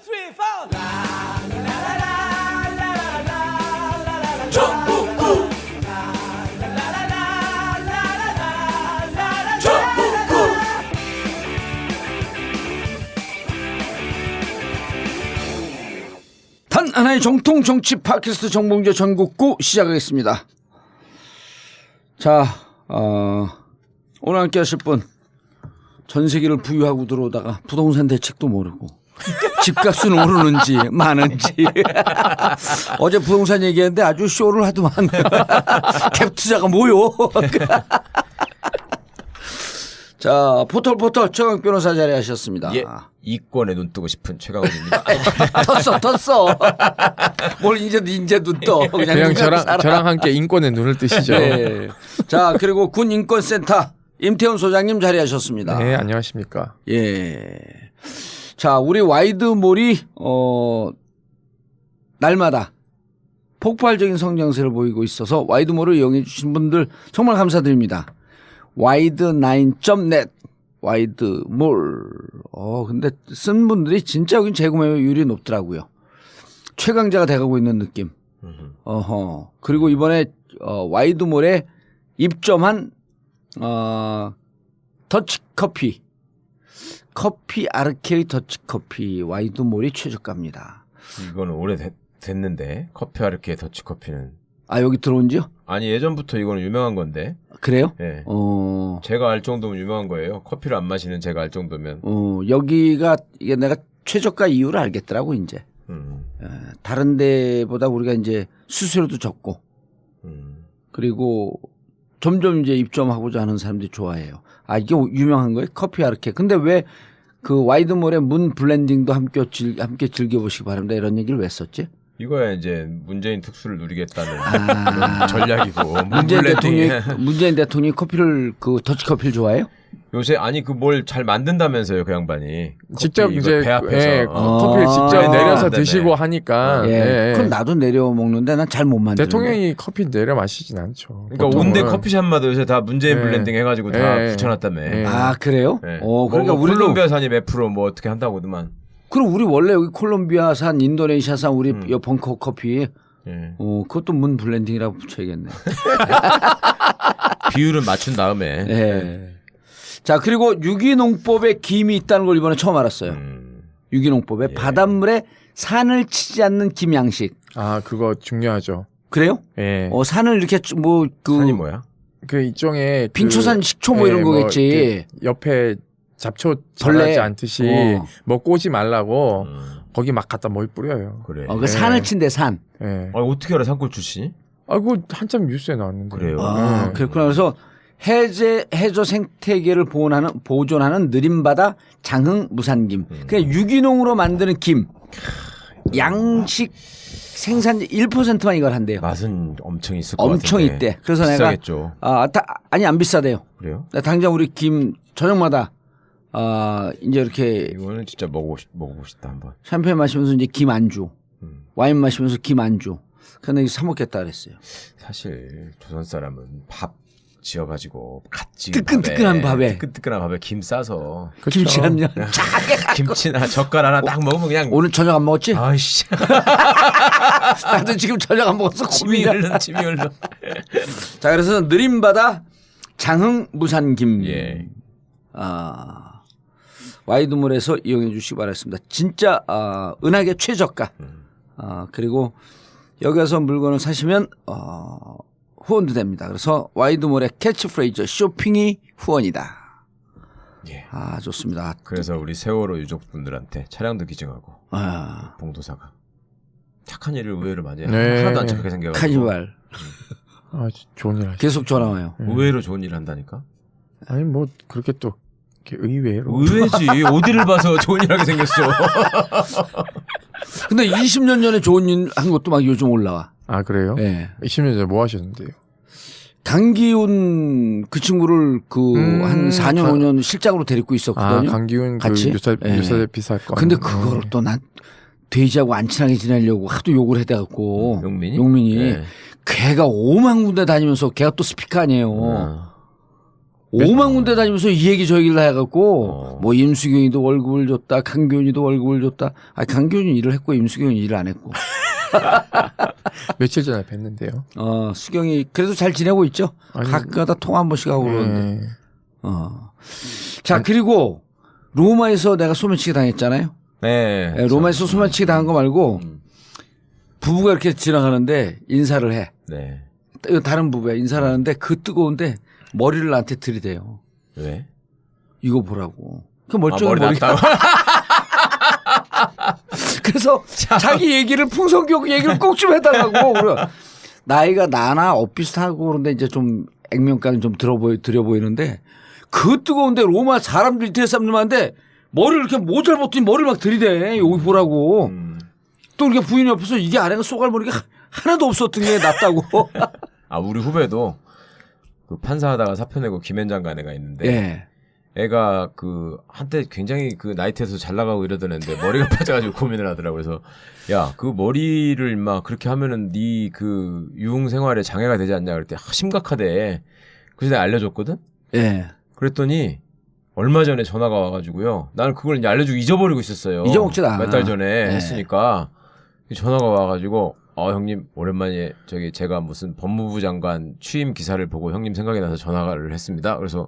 three, four. 전국구. 전국구. 단 하나의 정통 정치 팟캐스트 정봉재 전국구 시작하겠습니다. 자, 오늘 함께 하실 분 전세기를 부유하고 들어오다가 부동산 대책도 모르고 집값은 오르는지 마는지 어제 부동산 얘기했는데 아주 쇼를 하더만 갭 투자가 뭐요. 자, 포털 최강 변호사 자리하셨습니다. 예, 이권에 눈 뜨고 싶은 최강훈입니다. 텄어. 뭘 이제 눈 떠. 그냥 저랑 함께 인권에 눈을 뜨시죠. 네. 자, 그리고 군인권센터 임태훈 소장님 자리하셨습니다. 네, 안녕하십니까. 예. 자, 우리 와이드몰이 날마다 폭발적인 성장세를 보이고 있어서 와이드몰을 이용해 주신 분들 정말 감사드립니다. 와이드9.net 와이드몰. 근데 쓴 분들이 진짜 여긴 재구매율이 높더라고요. 최강자가 돼가고 있는 느낌. 그리고 이번에 와이드몰에 입점한 더치커피 아르케의 더치커피 와이드몰이 최저가입니다. 이거는 오래됐는데 커피 아르케 더치커피는. 아, 여기 들어온 지요? 아니, 예전부터 이거는 유명한 건데. 그래요? 예. 제가 알 정도면 유명한 거예요. 커피를 안 마시는 제가 알 정도면. 여기가 이게 내가 최저가 이유를 알겠더라고 이제. 다른 데보다 우리가 이제 수수료도 적고 그리고 점점 이제 입점하고자 하는 사람들이 좋아해요. 아, 이게 유명한 거예요? 커피 아르케. 근데 왜 그 와이드몰의 문 블렌딩도 함께 즐겨보시기 바랍니다. 이런 얘기를 왜 썼지? 이거야 이제 문재인 특수를 누리겠다는 그런 전략이고. 문재인 대통령이 커피를 더치커피를 좋아해요? 요새 아니 뭘 잘 만든다면서요, 그 양반이. 직접 이제 배 앞에서 커피를 직접 내려서 네네. 드시고 하니까. 예. 그럼 나도 내려 먹는데 난 잘 못 만드는데. 대통령이 커피 내려 마시진 않죠. 그러니까 보통은. 온대 커피숍마다 요새 다 문재인 블렌딩 해가지고 다 붙여놨다며. 아, 그래요? 네. 그러니까 우리도 콜롬비아산이 몇 프로 뭐 어떻게 한다고더만. 그럼 우리 원래 여기 콜롬비아산, 인도네시아산 우리 벙커 커피. 그것도 문 블렌딩이라고 붙여야겠네. 비율은 맞춘 다음에. 네. 자, 그리고 유기농법에 김이 있다는 걸 이번에 처음 알았어요. 유기농법에 바닷물에 산을 치지 않는 김 양식. 아, 그거 중요하죠. 그래요? 예. 산을 이렇게 산이 뭐야? 그 일종의 빙초산 식초 뭐 이런 거겠지. 옆에 잡초 벌레. 자라지 않듯이 먹고 오지 말라고 거기 막 갖다 뭘 뿌려요. 그래. 그 산을 친대 산. 예. 어떻게 알아, 산골 출신이? 아, 그거 한참 뉴스에 나왔는데. 그래요? 아, 그렇구나. 그래서 해저 생태계를 보존하는 느림바다 장흥 무산김. 그냥 유기농으로 만드는 김. 양식 생산지 1%만 이걸 한대요. 맛은 엄청 있을 것 엄청 같은데. 있대. 그래서 비싸겠죠. 내가 아니 안 비싸대요. 그래요? 당장 우리 김 저녁마다 이제 이렇게 이거는 진짜 먹어보고 싶다 한번. 샴페인 마시면서 이제 김 안주, 와인 마시면서 김 안주. 근데 사 먹겠다 그랬어요. 사실 조선 사람은 밥 지어가지고 갓 지은 뜨끈뜨끈한 밥에 뜨끈뜨끈한 밥에 김 싸서 김치 한 년 김치나 젓갈 하나 딱 먹으면 그냥 오늘 저녁 안 먹었지? 아이씨 나도 지금 저녁 안 먹었어. 침이 흘러. 자, 그래서 느림바다 장흥 무산김. 예. 와이드몰에서 이용해 주시기 바랍니다. 진짜 은하계 최저가. 그리고 여기 와서 물건을 사시면 후원도 됩니다. 그래서 와이드몰의 캐치프레이즈 쇼핑이 후원이다. 예. 좋습니다. 그래서 우리 세월호 유족분들한테 차량도 기증하고 봉도사가 착한 일을 의외로 많이 해요. 네. 하나도 안 착하게 생겨가지고. 카니발. 좋은 일 하시죠. 계속 전화 와요. 의외로 좋은 일을 한다니까. 아니 뭐 그렇게 또 이렇게 의외로. 의외지. 어디를 봐서 좋은 일 하게 생겼어. 근데 20년 전에 좋은 일 한 것도 막 요즘 올라와. 아, 그래요? 네. 20년 전에 뭐 하셨는데요? 강기훈 그 친구를 한 4년 5년 실장으로 데리고 있었거든요. 강기훈 같이? 유사대피 사건. 근데 그거를 또 난 돼지하고 안 친하게 지내려고 하도 욕을 해대갖고 용민이? 네. 걔가 5만 군데 다니면서 걔가 또 스피커 아니에요. 5만 군데 다니면서 이 얘기 저 얘기를 다 해갖고 뭐 임수경이도 월급을 줬다, 강균이도 월급을 줬다. 아, 강균이 일을 했고 임수경이 일을 안 했고. 며칠 전에 뵀는데요. 수경이 그래도 잘 지내고 있죠. 아니, 가끔가다 통화 한 번씩 하고 그러는데. 자, 그리고 로마에서 내가 소매치기 당했잖아요. 네. 로마에서 소매치기 당한 거 말고 부부가 이렇게 지나가는데 인사를 해. 네. 다른 부부야. 인사를 하는데 그 뜨거운데 머리를 나한테 들이대요. 왜? 이거 보라고. 그 멀쩡한 머리 머리가. 그래서 자기 얘기를 풍성교육 얘기를 꼭 좀 해달라고. 나이가 나나 엇비슷하고 그런데 이제 좀 액면가는 좀 들어 보이는데 그 뜨거운데 로마 사람들이 이태리 사람들한테 머리를 이렇게 모자를 벗더니 머리를 막 들이대. 여기 보라고. 또 이렇게 부인이 옆에서 이게 아래가 쏘갈머리가 하나도 없었던 게 낫다고. 아, 우리 후배도 그 판사하다가 사표 내고 김현장간 애가 있는데 예. 애가 그 한때 굉장히 그 나이트에서 잘 나가고 이러던 애인데 머리가 빠져가지고 고민을 하더라고. 그래서 야, 그 머리를 막 그렇게 하면은 네 그 유흥 생활에 장애가 되지 않냐 그랬더니 심각하대. 그래서 내가 알려줬거든. 예. 그랬더니 얼마 전에 전화가 와가지고요. 나는 그걸 이제 알려주고 잊어버리고 있었어요. 잊어먹지도 않아. 몇 달 전에 네. 했으니까 전화가 와가지고 형님 오랜만에 제가 무슨 법무부 장관 취임 기사를 보고 형님 생각이 나서 전화를 했습니다. 그래서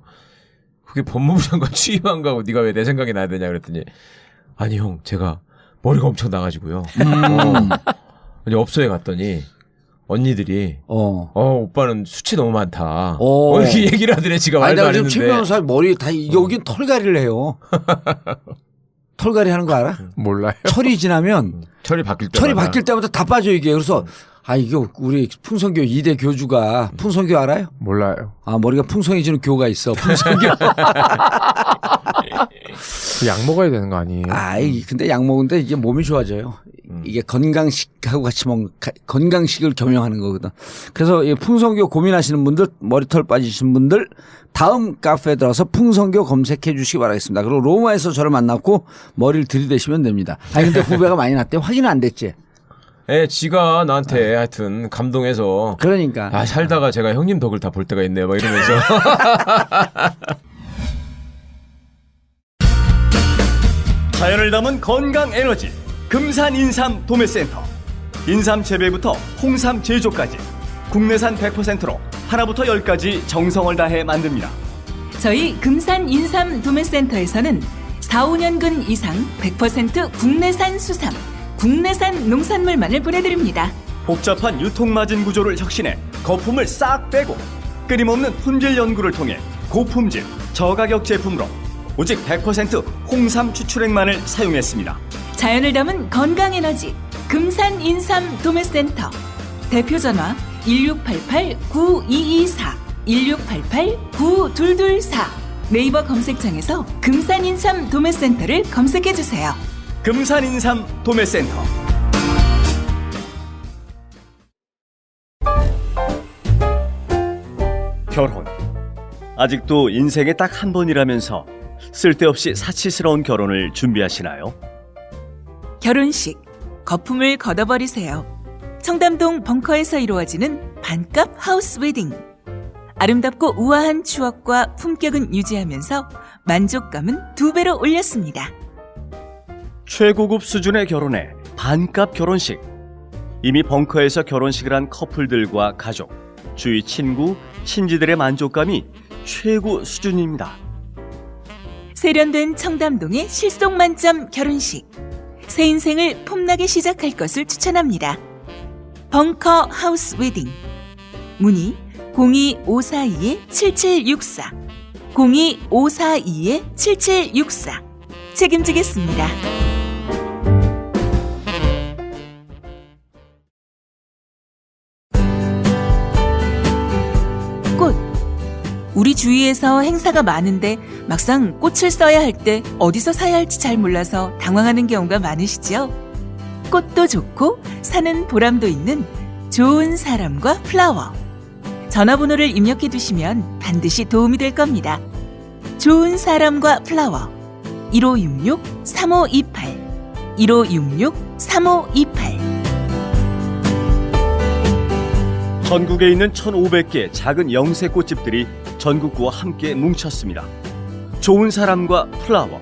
그게 법무부 장관 취임한 거하고 네가 왜 내 생각이 나야 되냐 그랬더니 아니 형 제가 머리가 엄청 나가지고요. 이제 업소에 갔더니 언니들이 오빠는 수치 너무 많다. 이렇게 얘기를 하더래. 지가 말도 안 아니, 했는데. 지금 최 변호사 머리 다 여긴 털갈이를 해요. 털갈이 하는 거 알아? 몰라요. 철이 지나면 철이 바뀔 때마다 다 빠져 이게. 그래서 이거 우리 풍성교 2대 교주가 풍성교 알아요? 몰라요. 머리가 풍성해지는 교가 있어. 풍성교. 약 먹어야 되는 거 아니에요? 근데 약 먹는데 이게 몸이 좋아져요. 이게 건강식하고 같이 건강식을 겸용하는 거거든. 그래서 이 풍성교 고민하시는 분들, 머리털 빠지신 분들 다음 카페에 들어서 풍성교 검색해 주시기 바라겠습니다. 그리고 로마에서 저를 만났고 머리를 들이대시면 됩니다. 근데 후배가 많이 났대. 확인은 안 됐지? 지가 나한테 하여튼 감동해서 그러니까 살다가 제가 형님 덕을 다 볼 때가 있네요. 막 이러면서. 자연을 담은 건강 에너지 금산 인삼 도매센터. 인삼 재배부터 홍삼 제조까지 국내산 100%로 하나부터 10까지 정성을 다해 만듭니다. 저희 금산 인삼 도매센터에서는 4, 5년근 이상 100% 국내산 수삼, 국내산 농산물만을 보내드립니다. 복잡한 유통마진 구조를 혁신해 거품을 싹 빼고 끊임없는 품질 연구를 통해 고품질, 저가격 제품으로 오직 100% 홍삼 추출액만을 사용했습니다. 자연을 담은 건강 에너지 금산 인삼 도매센터. 대표 전화 1688-9224, 1688-9224. 네이버 검색창에서 금산 인삼 도매센터를 검색해 주세요. 금산 인삼 도매센터. 결혼. 아직도 인생에 딱 한 번이라면서 쓸데없이 사치스러운 결혼을 준비하시나요? 결혼식 거품을 걷어버리세요. 청담동 벙커에서 이루어지는 반값 하우스 웨딩. 아름답고 우아한 추억과 품격은 유지하면서 만족감은 2배로 올렸습니다. 최고급 수준의 결혼에 반값 결혼식. 이미 벙커에서 결혼식을 한 커플들과 가족, 주위 친구, 친지들의 만족감이 최고 수준입니다. 세련된 청담동의 실속 만점 결혼식. 새 인생을 폼나게 시작할 것을 추천합니다. 벙커 하우스 웨딩. 문의 02542-7764, 02542-7764. 책임지겠습니다. 꽃. 우리 주위에서 행사가 많은데 막상 꽃을 써야 할 때 어디서 사야 할지 잘 몰라서 당황하는 경우가 많으시죠? 꽃도 좋고 사는 보람도 있는 좋은 사람과 플라워. 전화번호를 입력해 두시면 반드시 도움이 될 겁니다. 좋은 사람과 플라워 1566-3528, 1566-3528. 전국에 있는 1,500개 작은 영세 꽃집들이 전국구와 함께 뭉쳤습니다. 좋은 사람과 플라워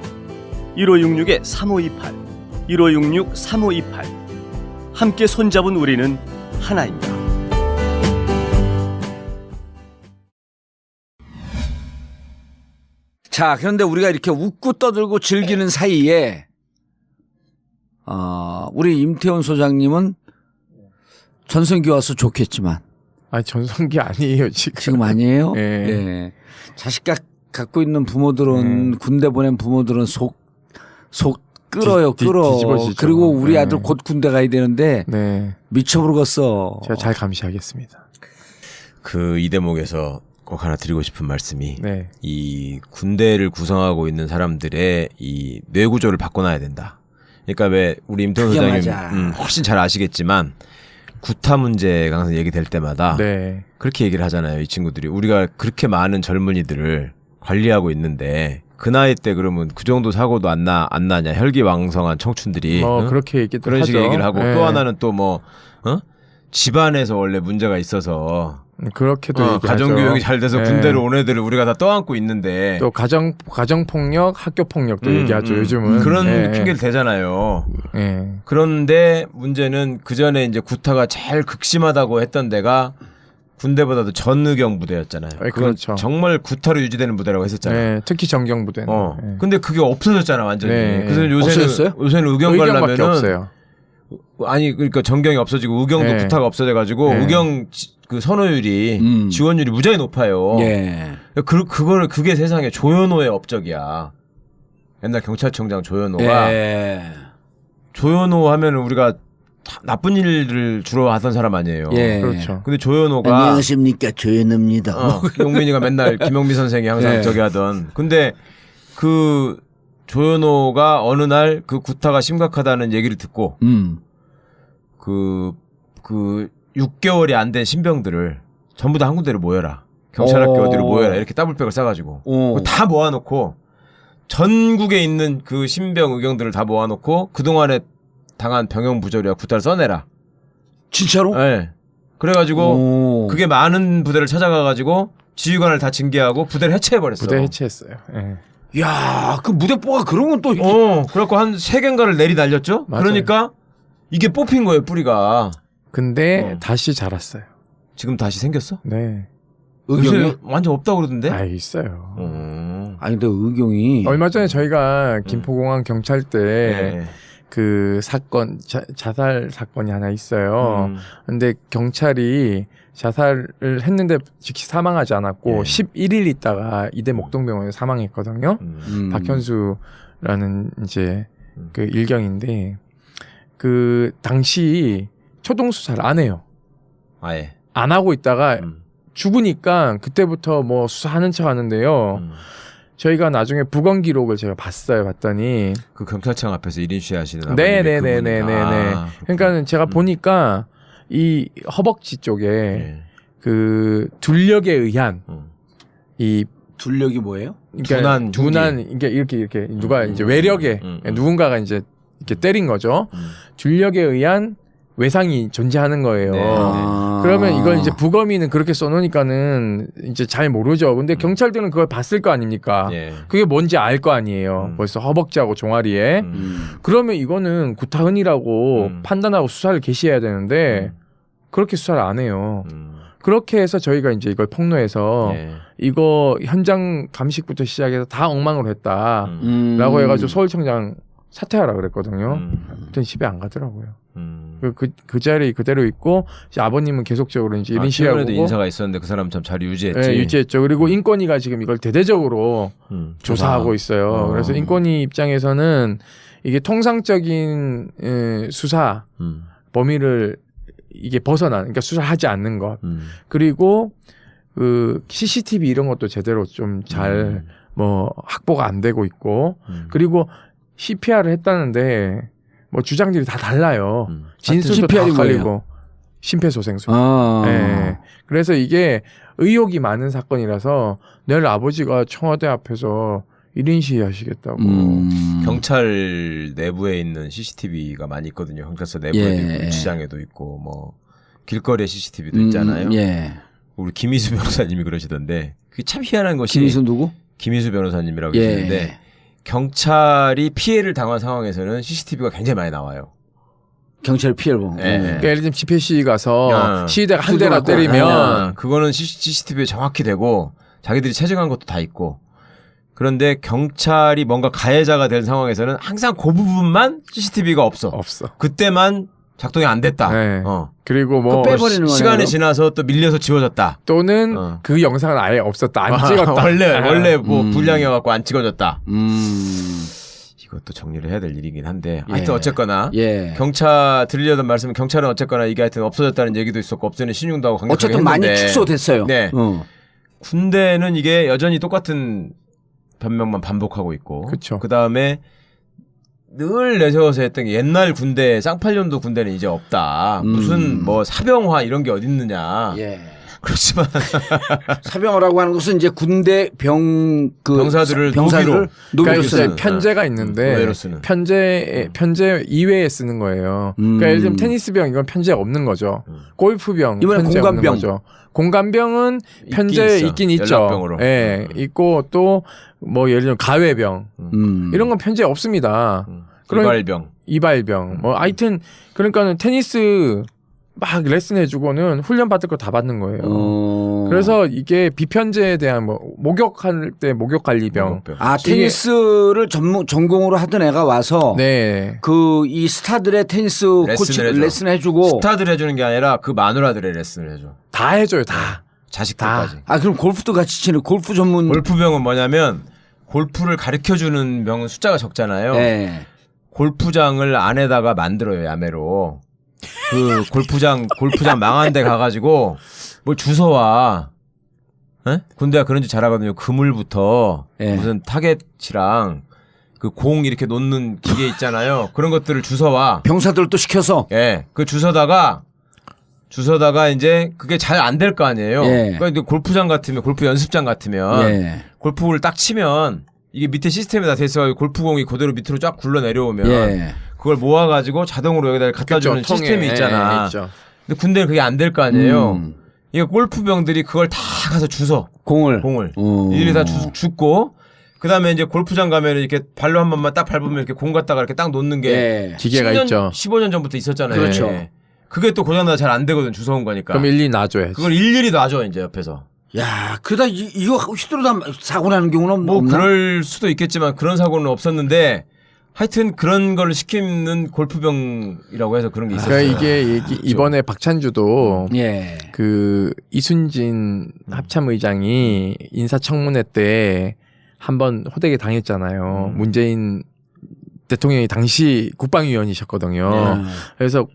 1566-3528 1566-3528 함께 손잡은 우리는 하나입니다. 자, 그런데 우리가 이렇게 웃고 떠들고 즐기는 사이에 우리 임태훈 소장님은 전성기 와서 좋겠지만 아니 전성기 아니에요 지금. 지금 아니에요? 예. 예. 자식 갖고 있는 부모들은 군대 보낸 부모들은 속 끓어요, 끓어. 뒤집어지죠. 그리고 우리 네. 아들 곧 군대 가야 되는데 네. 미쳐버리겠어. 제가 잘 감시하겠습니다. 그 이 대목에서 꼭 하나 드리고 싶은 말씀이 네. 이 군대를 구성하고 있는 사람들의 이 뇌구조를 바꿔놔야 된다. 그러니까 왜 우리 임태훈 그게 소장님 맞아. 훨씬 잘 아시겠지만 구타 문제가 항상 얘기될 때마다 네. 그렇게 얘기를 하잖아요. 이 친구들이 우리가 그렇게 많은 젊은이들을 관리하고 있는데 그 나이 때 그러면 그 정도 사고도 안 나냐 혈기왕성한 청춘들이 뭐 응? 그렇게 얘기도 그런 하죠. 식의 얘기를 하고 네. 또 하나는 또 뭐 집안에서 원래 문제가 있어서 그렇게도 얘기하죠. 가정교육이 잘 돼서 네. 군대로 온 애들을 우리가 다 떠안고 있는데 또 가정 폭력, 학교 폭력도 얘기하죠. 요즘은 그런 예. 핑계를 대잖아요. 예. 그런데 문제는 그 전에 이제 구타가 제일 극심하다고 했던 데가 군대보다도 전의경 부대였잖아요. 예, 그건 그렇죠. 정말 구타로 유지되는 부대라고 했었잖아요. 예. 특히 정경부대는. 예. 근데 그게 없어졌잖아 완전히. 네. 그래서 없어졌어요? 요새는 의경 의경밖에 가려면은 없어요. 아니 그러니까 전경이 없어지고 의경도 네. 구타가 없어져가지고 네. 의경 그 선호율이 지원율이 무지하게 높아요. 예. 그게 세상에 조현호의 업적이야. 옛날 경찰청장 조현호가 예. 조현호 하면 우리가 나쁜 일을 주로 하던 사람 아니에요. 예. 그렇죠. 근데 조현호가 안녕하십니까 조현우입니다. 용민이가 맨날 김용미 선생이 항상 예. 저기 하던. 근데 그 조현호가 어느 날 그 구타가 심각하다는 얘기를 듣고 그 6개월이 안 된 신병들을 전부 다 한 군데로 모여라. 경찰학교 어디로 모여라. 이렇게 더블백을 싸가지고 그거 다 모아놓고 전국에 있는 그 신병 의경들을 다 모아놓고 그동안에 당한 병영부조리와 구타를 써내라. 진짜로? 네. 그래가지고 그게 많은 부대를 찾아가가지고 지휘관을 다 징계하고 부대를 해체해버렸어. 부대 해체했어요. 예. 야, 그 무대뽀가 그런 건 또 그래갖고 한 3개인가를 내리 날렸죠? 맞아요. 그러니까 이게 뽑힌 거예요, 뿌리가. 근데 다시 자랐어요. 지금 다시 생겼어? 네. 의경이? 요새 완전 없다고 그러던데? 아, 있어요. 아니 근데 의경이 얼마 전에 저희가 김포공항 경찰대 네. 그 사건 자살 사건이 하나 있어요. 근데 경찰이 자살을 했는데 즉시 사망하지 않았고 예. 11일 있다가 이대 목동병원에 사망했거든요. 박현수라는 이제 그 일경인데 그 당시 초동 수사를 안 해요. 아예. 안 하고 있다가 죽으니까 그때부터 뭐 수사하는 척 하는데요. 저희가 나중에 부검 기록을 제가 봤더니 그 경찰청 앞에서 1인 시위하시는 네네네네네. 아, 그러니까는 제가 보니까 이 허벅지 쪽에 네. 그 둘력에 의한 이 둘력이 뭐예요? 그러니까 둔한 이게 이렇게 누가 이제 외력에 누군가가 이제 이렇게 때린 거죠. 둘력에 의한 외상이 존재하는 거예요. 네. 그러면 이걸 이제 부검이는 그렇게 써놓으니까는 이제 잘 모르죠. 근데 경찰들은 그걸 봤을 거 아닙니까? 예. 그게 뭔지 알 거 아니에요. 벌써 허벅지하고 종아리에. 그러면 이거는 구타흔이라고 판단하고 수사를 개시해야 되는데 그렇게 수사를 안 해요. 그렇게 해서 저희가 이제 이걸 폭로해서 예. 이거 현장 감식부터 시작해서 다 엉망으로 했다라고 해가지고 서울청장 사퇴하라 그랬거든요. 그랬더니 집에 안 가더라고요. 그 자리에 그대로 있고 이제 아버님은 계속적으로 이제 이런 시위하고 최근에도 인사가 있었는데 그 사람 참 잘 유지했지. 네, 유지했죠. 그리고 인권위가 지금 이걸 대대적으로 조사하고 있어요. 그래서 인권위 입장에서는 이게 통상적인 수사 범위를 이게 벗어난, 그러니까 수사하지 않는 것. 그리고 그 CCTV 이런 것도 제대로 좀 잘 뭐 확보가 안 되고 있고, 그리고 CPR을 했다는데 뭐 주장들이 다 달라요. 진술도 다 헷갈리고. 심폐소생술. 네. 그래서 이게 의혹이 많은 사건이라서 내일 아버지가 청와대 앞에서 1인 시위 하시겠다고. 경찰 내부에 있는 CCTV가 많이 있거든요. 경찰서 내부에도 예. 있고 지장에도 있고 뭐 길거리에 CCTV도 있잖아요. 예. 우리 김희수 변호사님이 그러시던데 그게 참 희한한 것이 김희수 누구? 김희수 변호사님이라고 예. 계시는데 경찰이 피해를 당한 상황에서는 CCTV가 굉장히 많이 나와요. 경찰 피해를 보고. 예. 그러니까 예를 들면 집회 시위 가서 야. 시위대가 한 두드려 대나 맞고. 때리면 그거는 CCTV에 정확히 되고 자기들이 채증한 것도 다 있고 그런데 경찰이 뭔가 가해자가 된 상황에서는 항상 그 부분만 CCTV가 없어. 그때만 작동이 안 됐다. 네. 어. 그리고 뭐 그거 빼버리는 거네요. 시간이 지나서 또 밀려서 지워졌다. 또는 어. 그 영상은 아예 없었다. 안 찍었다. 원래 뭐 불량이어갖고 안 찍어졌다. 이것도 정리를 해야 될 일이긴 한데 하여튼 어쨌거나 예. 경찰 드리려던 말씀은 경찰은 어쨌거나 이게 하여튼 없어졌다는 얘기도 있었고 없애는 신용도 하고 강력하게 어쨌든 했는데 많이 축소됐어요. 네. 어. 군대는 이게 여전히 똑같은 변명만 반복하고 있고 그쵸. 그다음에 늘 내세워서 했던 게 옛날 군대 쌍팔년도 군대는 이제 없다. 무슨 뭐 사병화 이런 게 어딨느냐. 예. 그렇지만 사병어라고 하는 것은 이제 군대 병사들을 노비로 그러니까 쓰는. 이제 편제가 있는데 노예로 쓰는. 편제 이외에 쓰는 거예요. 그러니까 예를 들면 테니스병 이건 편제가 없는 거죠. 골프병 이번엔 편제 없는 공감병. 거죠. 공감병은 편제 있긴 있죠. 연락병으로. 예, 있고 또 뭐 예를 들면 가외병 이런 건 편제 없습니다. 이발병. 이발병 뭐 하여튼 그러니까는 테니스 막 레슨 해주고는 훈련 받을 거 다 받는 거예요. 그래서 이게 비편제에 대한 뭐 목욕할 때 목욕 관리병. 아 테니스를 전공으로 하던 애가 와서 네. 그 이 스타들의 테니스 코치 레슨 해주고 스타들 해주는 게 아니라 그 마누라들의 레슨을 해줘. 다 해줘요 다. 자식들까지. 아 그럼 골프도 같이 치는 골프 전문 골프병은 뭐냐면 골프를 가르쳐주는 병은 숫자가 적잖아요. 네. 골프장을 안에다가 만들어요 야매로. 그 골프장 망한 데 가가지고 뭘 주워와. 에? 군대가 그런 짓 잘하거든요. 그물부터 예. 무슨 타겟이랑 그 공 이렇게 놓는 기계 있잖아요. 그런 것들을 주워와. 병사들도 시켜서 예. 그 주워다가 이제 그게 잘 안 될 거 아니에요. 예. 그러니까 이제 골프장 같으면 골프 연습장 같으면 예. 골프를 딱 치면 이게 밑에 시스템이 다 돼 있어 그골프공이 그대로 밑으로 쫙 굴러 내려오면 예. 그걸 모아가지고 자동으로 여기다 갖다 주는 통에, 시스템이 있잖아. 있죠. 근데 군대는 그게 안 될 거 아니에요. 이거 골프병들이 그걸 다 가서 주워. 공을 이들이 다 줍고 그다음에 이제 골프장 가면 이렇게 발로 한 번만 딱 밟으면 이렇게 공 갖다가 이렇게 딱 놓는 게 예. 기계가 10년, 있죠. 15년 전부터 있었잖아요. 그렇죠. 예. 그게 또 고장나서 잘 안 되거든 주워온 거니까. 그럼 일일이 놔줘야지. 그걸 일일이 놔줘 이제 옆에서. 야 그러다 이거 휘두르다 사고 나는 경우는 뭐 없나? 그럴 수도 있겠지만 그런 사고는 없었는데 하여튼 그런 걸 시키는 골프병이라고 해서 그런 게 있었어요. 그러니까 이게 이번에 박찬주도 예. 그 이순진 합참의장이 인사청문회 때 한번 호되게 당했잖아요. 문재인 대통령이 당시 국방위원이셨거든요. 예. 그래서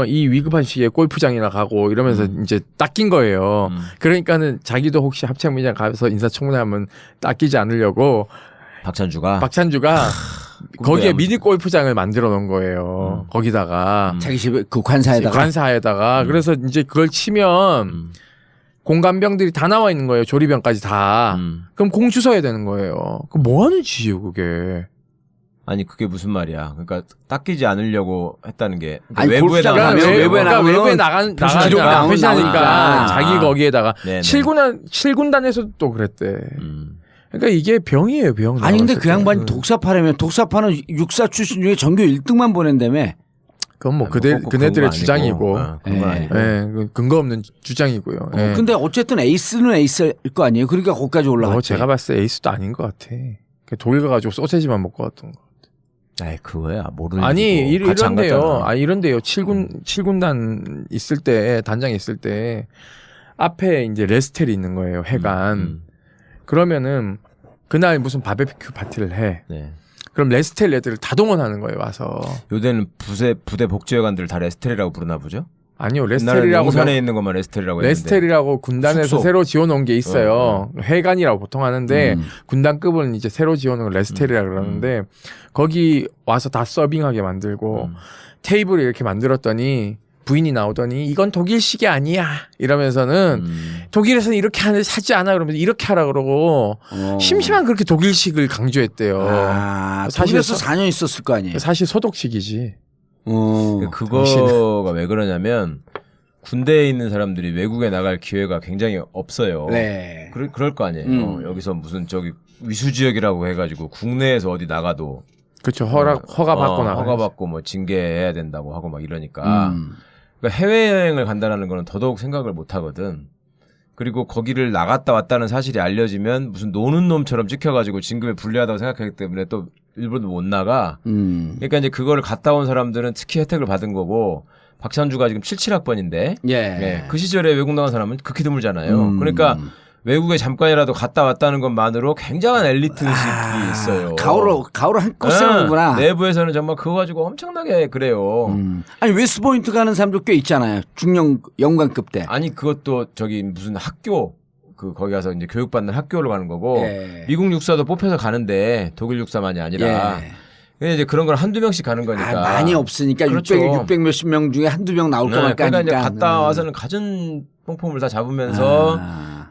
이 위급한 시기에 골프장이나 가고 이러면서 이제 닦인 거예요. 그러니까는 자기도 혹시 합참의장 가서 인사청문회하면 닦이지 않으려고 박찬주가 거기에 미니 골프장을 만들어 놓은 거예요. 거기다가 자기 집에 그 관사에다가 관사에다가 그래서 이제 그걸 치면 공감병들이 다 나와 있는 거예요. 조리병까지 다. 그럼 공 주워야 되는 거예요. 그 뭐 하는 짓이에요, 그게? 아니 그게 무슨 말이야? 그러니까 닦이지 않으려고 했다는 게 그러니까 아니, 외부에 골프장 나가면 가면 외부에 나가면 나가니까 표시하니까 자기 거기에다가 네네. 7군단에서도 또 그랬대. 그러니까 이게 병이에요, 병. 아니 근데 그 나왔을 때. 양반이 독사파라면 독사파는 육사 출신 중에 전교 1등만 보낸다며. 그건 뭐 꼭 그런 그네들의 건 주장이고. 아니고. 그런 건 예. 아니고. 그 근거 없는 주장이고요. 예. 근데 어쨌든 에이스는 에이스일 거 아니에요. 그러니까 거기까지 올라갔지. 제가 봤을 때 에이스도 아닌 것 같아. 독일 가가지고 소세지만 먹고 왔던 거. 아이 그거야 모르는. 아니 일이고. 같이 안 이런데요. 갔잖아. 아 이런데요. 7군단 있을 때 단장에 있을 때 앞에 이제 레스텔이 있는 거예요. 해관. 그러면은 그날 무슨 바베큐 파티를 해. 네. 그럼 레스텔 애들을 다 동원하는 거예요. 와서. 요새는 부대 복지회관들 다 레스텔이라고 부르나 보죠? 아니요. 옛날에 레스텔이라고 용산에 있는 것만 레스텔이라고 했는데. 레스텔이라고 군단에서 숙소. 새로 지어놓은 게 있어요. 해관이라고 보통 하는데 군단급은 이제 새로 지어놓은 걸 레스텔이라고 그러는데 거기 와서 다 서빙하게 만들고 테이블을 이렇게 만들었더니 부인이 나오더니 이건 독일식이 아니야 이러면서는 독일에서는 이렇게 하지 않아 그러면서 이렇게 하라 그러고 심심한 그렇게 독일식을 강조했대요. 사실 독일에서 4년 있었을 거 아니에요. 사실 소독식이지. 그거가 왜 그러냐면 군대에 있는 사람들이 외국에 나갈 기회가 굉장히 없어요. 네. 그럴 거 아니에요. 여기서 무슨 저기 위수 지역이라고 해가지고 국내에서 어디 나가도 그렇죠. 허가 받고 나가. 허가 받고 뭐 징계해야 된다고 하고 막 이러니까. 그러니까 해외여행을 간다라는 거는 더더욱 생각을 못 하거든. 그리고 거기를 나갔다 왔다는 사실이 알려지면 무슨 노는 놈처럼 찍혀가지고 진급에 불리하다고 생각하기 때문에 또 일부러 못 나가. 그러니까 이제 그거를 갔다 온 사람들은 특히 혜택을 받은 거고 박찬주가 지금 77학번인데 예. 그 시절에 외국 나간 사람은 극히 드물잖아요. 그러니까 외국에 잠깐이라도 갔다 왔다는 것만으로 굉장한 엘리트식이 있어요. 가오로 한껏 세우는구나. 내부에서는 정말 그거 가지고 엄청나게 그래요. 아니 웨스트포인트 가는 사람도 꽤 있잖아요. 중령 영관급 때. 아니 그것도 저기 무슨 학교 거기 가서 이제 교육받는 학교를 가는 거고 예. 미국 육사도 뽑혀서 가는데 독일 육사만이 아니라 예. 근데 이제 그런 걸 한두 명씩 가는 거니까 많이 없으니까 그렇죠. 600 몇십 명 중에 한두 명 나올 것만 그러니까 이제 까니까. 갔다 와서는 갖은 뽕폼을 다 잡으면서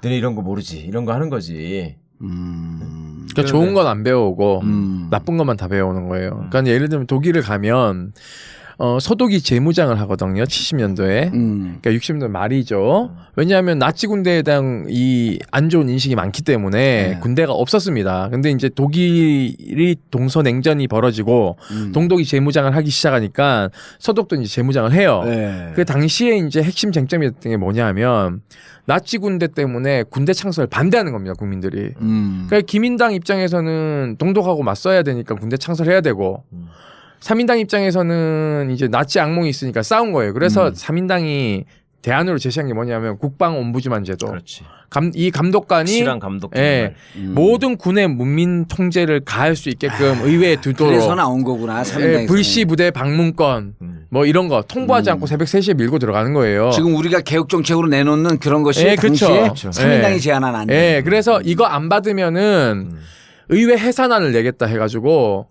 너네 이런 거 모르지 이런 거 하는 거지. 그러니까 좋은 건 안 배우고 나쁜 것만 다 배우는 거예요. 그러니까 예를 들면 독일을 가면 소독이 재무장을 하거든요. 70년도에. 그러니까 60년대 말이죠. 왜냐하면 나치 군대에 대한 이 안 좋은 인식이 많기 때문에 네. 군대가 없었습니다. 근데 이제 독일이 동서냉전이 벌어지고 동독이 재무장을 하기 시작하니까 서독도 이제 재무장을 해요. 네. 그 당시에 이제 핵심 쟁점이었던 게 뭐냐면 나치 군대 때문에 군대 창설을 반대하는 겁니다. 국민들이. 그러니까 기민당 입장에서는 동독하고 맞서야 되니까 군대 창설해야 되고 3인당 입장에서는 이제 나치 악몽이 있으니까 싸운 거예요. 그래서 3인당이 대안으로 제시한 게 뭐냐면 국방 옴부즈만 제도. 그렇지. 이 감독관이 실한 감독. 예, 모든 군의 문민 통제를 가할 수 있게끔 의회에 두도록. 그래서 나온 거구나. 예, 3인당에서. 불시 부대 방문권 뭐 이런 거 통보하지 않고 새벽 3시에 밀고 들어가는 거예요. 지금 우리가 개혁 정책으로 내놓는 그런 것이 예, 당시에 그렇죠. 3인당이 예. 제안한 안이에요. 예, 그래서 이거 안 받으면은 의회 해산안을 내겠다 해가지고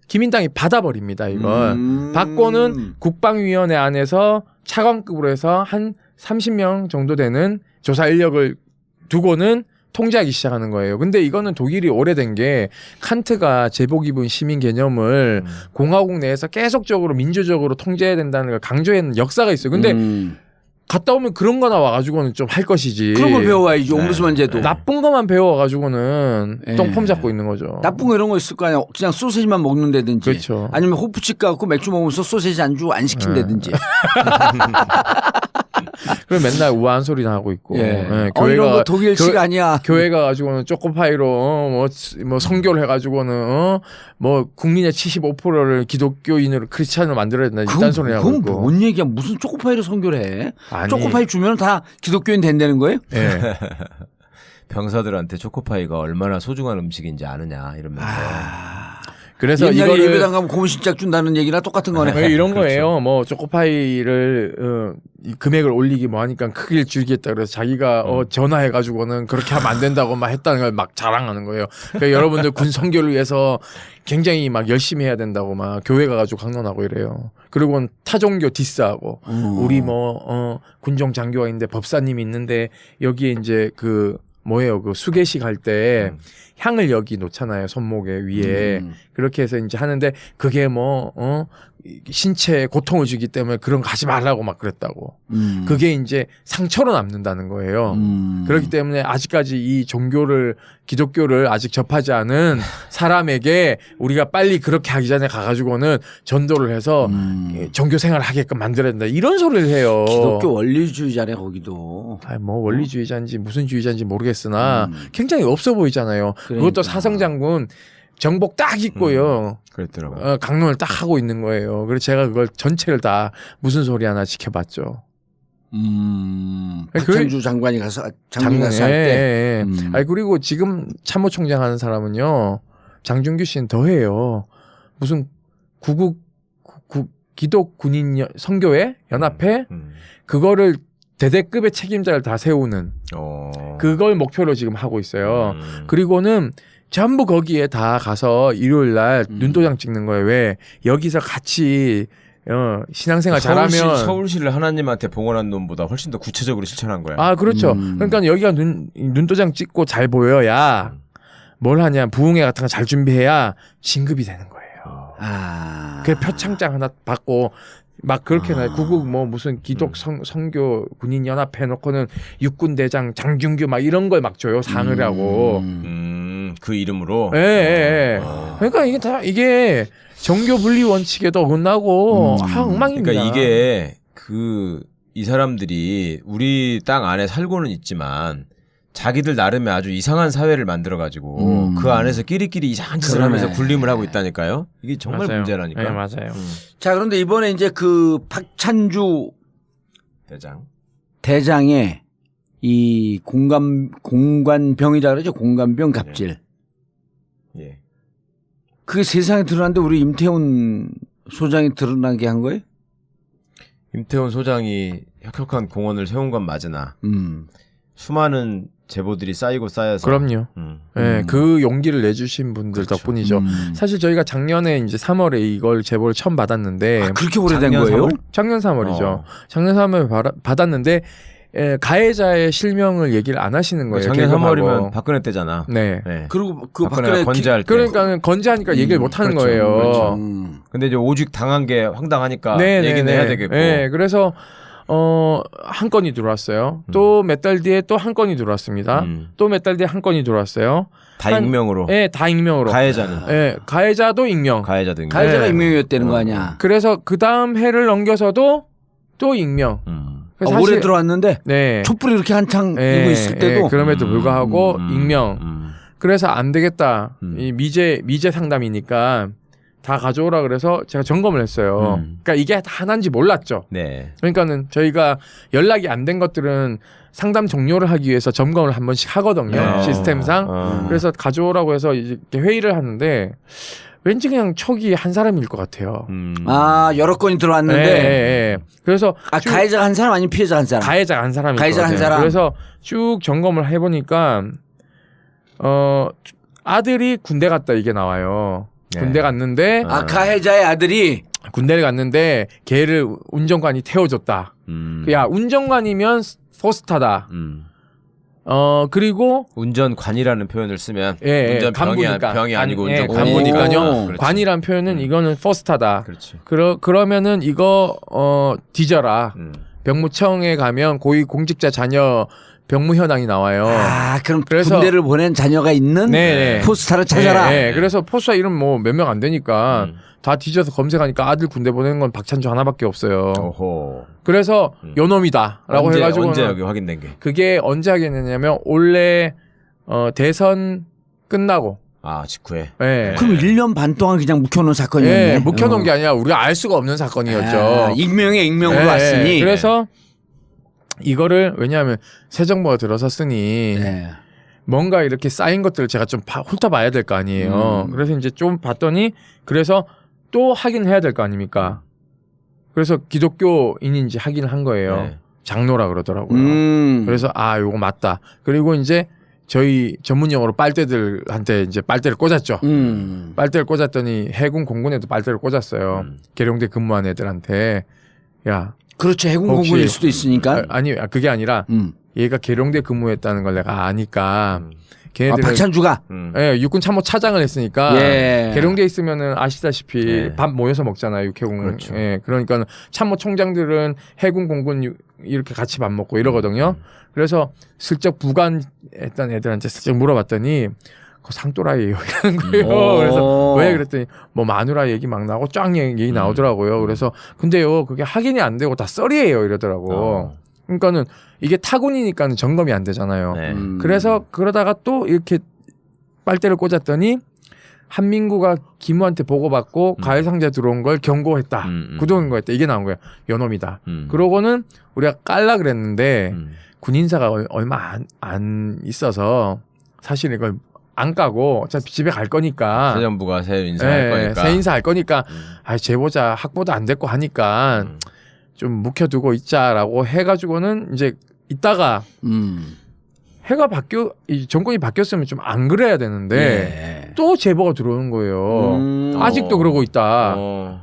기민당이 받아버립니다. 이걸 받고는 국방위원회 안에서 차관급으로 해서 한 30명 정도 되는 조사 인력을 두고는 통제하기 시작하는 거예요. 근데 이거는 독일이 오래된 게 칸트가 제복 입은 시민 개념을 공화국 내에서 계속적으로 민주적으로 통제해야 된다는 걸 강조했는 역사가 있어요. 근데 갔다 오면 그런 거나 와가지고는 좀 할 것이지. 그런 걸 배워야지. 옴부스만 제도. 나쁜 것만 배워가지고는 예. 똥폼 잡고 있는 거죠. 나쁜 거 이런 거 있을 거 아니야. 그냥 소세지만 먹는다든지. 그렇죠. 아니면 호프집 가고 맥주 먹으면서 소세지 안주 안 시킨다든지. 그럼 맨날 우아한 소리나 하고 있고. 예. 예, 이런 거 독일식 아니야. 교회 가가지고는 초코파이로 뭐 선교를 해가지고는 뭐 국민의 75%를 기독교인으로 크리스찬으로 만들어야 된다 이딴 소리 하고 그건 있고. 뭔 얘기야? 무슨 초코파이로 선교를 해? 아니. 초코파이 주면 다 기독교인 된다는 거예요? 예. 병사들한테 초코파이가 얼마나 소중한 음식인지 아느냐 이러면서. 그래서 옛날에 이거를 예배당 가면 고무신짝 준다는 얘기랑 똑같은 거네. 네, 이런 거예요. 뭐 초코파이를 이 금액을 올리기 뭐 하니까 크기를 줄이겠다 그래서 자기가 전화해가지고는 그렇게 하면 안 된다고 막 했다는 걸 막 자랑하는 거예요. 그러니까 여러분들 군 선교를 위해서 굉장히 막 열심히 해야 된다고 막 교회 가가지고 강론하고 이래요. 그리고는 타종교 디스하고 우리 뭐 군종 장교가 있는데 법사님이 있는데 여기에 이제 그 뭐예요 그 수계식 할 때 향을 여기 놓잖아요 손목에 위에 그렇게 해서 이제 하는데 그게 뭐 신체에 고통을 주기 때문에 그런 거 하지 말라고 막 그랬다고 그게 이제 상처로 남는다는 거예요. 그렇기 때문에 아직까지 이 종교를 기독교를 아직 접하지 않은 사람에게 우리가 빨리 그렇게 하기 전에 가가지고는 전도를 해서 종교 생활을 하게끔 만들어야 된다 이런 소리를 해요. 기독교 원리주의자네 거기도. 아니 뭐 원리주의자인지 무슨 주의자인지 모르겠으나 굉장히 없어 보이잖아요. 그러니까. 그것도 사성장군 정복 딱 입고요. 그랬더라고요. 강론을 딱 하고 있는 거예요. 그래서 제가 그걸 전체를 다 무슨 소리 하나 지켜봤죠. 박찬주 장관이 가서 장군 가서 할 때. 아니 그리고 지금 참모총장 하는 사람은요. 장준규 씨는 더해요. 무슨 기독 군인 선교회 연합회 그거를 대대급의 책임자를 다 세우는 그걸 목표로 지금 하고 있어요. 그리고는 전부 거기에 다 가서 일요일 날 눈도장 찍는 거예요. 왜 여기서 같이 신앙생활 잘하면 서울시를 하나님한테 봉헌한 놈보다 훨씬 더 구체적으로 실천한 거야. 아 그렇죠. 그러니까 여기가 눈도장 찍고 잘 보여야 뭘 하냐 부흥회 같은 거 잘 준비해야 진급이 되는 거예요. 그 표창장 하나 받고 막 그렇게 나 구국 뭐 무슨 기독 성교 군인 연합 해놓고는 육군 대장 장준규 막 이런 걸 막 줘요 상을 하고. 그 이름으로. 예, 예. 그러니까 이게 다 이게 정교 분리 원칙에도 어긋나고 엉망입니다. 그러니까 이게 이 사람들이 우리 땅 안에 살고는 있지만 자기들 나름의 아주 이상한 사회를 만들어가지고 그 안에서 끼리끼리 이상한 짓을 그러네. 하면서 군림을 하고 있다니까요. 이게 정말 맞아요. 문제라니까. 네, 맞아요. 자, 그런데 이번에 이제 그 박찬주 대장. 대장의 이 공관병이라 그러죠. 공관병 갑질. 예. 그게 세상에 드러났는데 우리 임태훈 소장이 드러나게 한 거예요? 임태훈 소장이 혁혁한 공헌을 세운 건 맞으나 수많은 제보들이 쌓이고 쌓여서. 그럼요. 예, 그 용기를 내주신 분들 그렇죠. 덕분이죠. 사실 저희가 작년에 이제 3월에 이걸 제보를 처음 받았는데 아, 그렇게 오래된 작년 거예요? 3월? 작년 3월이죠. 작년 3월에 받았는데 가해자의 실명을 얘기를 안 하시는 거예요. 작년 개그하고. 3월이면 박근혜 때잖아. 네. 네. 그리고 그 박근혜가 박근혜 건재할 때. 그러니까 건재하니까 얘기를 못 하는 그렇죠. 거예요. 그렇죠. 근데 이제 오직 당한 게 황당하니까 얘기는 해야 되겠고. 네, 그래서 한 건이 들어왔어요. 또 몇 달 뒤에 또 한 건이 들어왔습니다. 또 몇 달 뒤에 한 건이 들어왔어요. 다 익명으로. 네, 다 익명으로. 가해자는. 네, 가해자도 익명. 가해자도 익명. 가해자가 네. 익명이었다는 거 아니야? 그래서 그 다음 해를 넘겨서도 또 익명. 그래서 올해 사실- 들어왔는데 네. 촛불이 이렇게 한창 예, 이고 있을 때도 예, 그럼에도 불구하고 익명. 그래서 안 되겠다. 이 미제 상담이니까 다 가져오라 그래서 제가 점검을 했어요. 그러니까 이게 하나인지 몰랐죠. 네. 그러니까는 저희가 연락이 안 된 것들은 상담 종료를 하기 위해서 점검을 한 번씩 하거든요. 네. 시스템상. 그래서 가져오라고 해서 이렇게 회의를 하는데 왠지 그냥 촉이 한 사람일 것 같아요. 아, 여러 건이 들어왔는데 예, 예. 그래서 아, 가해자가 한 사람 아니면 피해자가 한 사람? 가해자가 한 사람일 가해자가 것 한 같아요. 사람. 그래서 쭉 점검을 해보니까 아들이 군대 갔다 이게 나와요. 네. 군대 갔는데 아, 가해자의 아들이 군대를 갔는데 걔를 운전관이 태워줬다. 야 운전관이면 포스타다. 그리고 운전관이라는 표현을 쓰면 예, 운전 간부니까. 병이 아니고 예, 운전관이니까요. 간부니까요. 그렇지. 관이란 표현은 이거는 포스타다. 그렇지. 그러면은 이거 뒤져라. 병무청에 가면 고위 공직자 자녀 병무 현황이 나와요. 아, 그럼 그래서- 군대를 보낸 자녀가 있는 네. 포스타를 찾아라. 네, 네. 그래서 포스타 이름 뭐 몇 명 안 되니까 다 뒤져서 검색하니까 아들 군대 보내는 건 박찬주 하나밖에 없어요. 오호. 그래서 요놈이다라고 해가지고 언제 여기 확인된 게? 그게 언제 하겠느냐면 올해 대선 끝나고. 아 직후에. 예. 그럼 1년 반 동안 그냥 묵혀놓은 사건이었네. 예, 묵혀놓은 게 아니라 우리가 알 수가 없는 사건이었죠. 아, 익명에 익명으로 예, 왔으니. 그래서 이거를 왜냐하면 새 정부가 들어섰으니 네. 뭔가 이렇게 쌓인 것들을 제가 좀 훑어봐야 될 거 아니에요. 그래서 이제 좀 봤더니 그래서 또 확인해야 될 거 아닙니까? 그래서 기독교인인지 확인을 한 거예요. 네. 장로라 그러더라고요. 그래서 아 요거 맞다. 그리고 이제 저희 전문 용어로 빨대들한테 이제 빨대를 꽂았죠. 빨대를 꽂았더니 해군 공군에도 빨대를 꽂았어요. 계룡대 근무한 애들한테 야 그렇죠. 해군 혹시- 공군일 수도 있으니까. 아니 그게 아니라 얘가 계룡대 근무했다는 걸 내가 아니까 아, 걔네들은 박찬주가. 예, 육군 참모 차장을 했으니까 예. 계룡대에 있으면은 아시다시피 네. 밥 모여서 먹잖아요. 육해공. 그렇죠. 예, 그러니까 참모 총장들은 해군 공군 이렇게 같이 밥 먹고 이러거든요. 그래서 슬쩍 부관했던 애들한테 슬쩍 물어봤더니 그 상또라이에요 이러는 거예요. 오. 그래서 왜 그랬더니 뭐 마누라 얘기 막 나오고 쫙 얘기 나오더라고요. 그래서 근데요 그게 확인이 안 되고 다 썰이에요 이러더라고. 그러니까는 이게 타군이니까는 점검이 안 되잖아요. 네. 그래서 그러다가 또 이렇게 빨대를 꽂았더니 한민구가 기무한테 보고받고 가해상자 들어온 걸 경고했다. 구동인거했다. 이게 나온 거야. 요놈이다. 그러고는 우리가 깔라 그랬는데 군인사가 얼마 안 있어서 사실 이걸 안 까고 어차피 집에 갈 거니까 새 정부가 새 인사할 거니까. 새 인사할 거니까 아 제보자 확보도 안 됐고 하니까 좀 묵혀두고 있자라고 해가지고는 이제 있다가 해가 이 정권이 바뀌었으면 좀 안 그래야 되는데 예. 또 제보가 들어오는 거예요. 아직도 그러고 있다.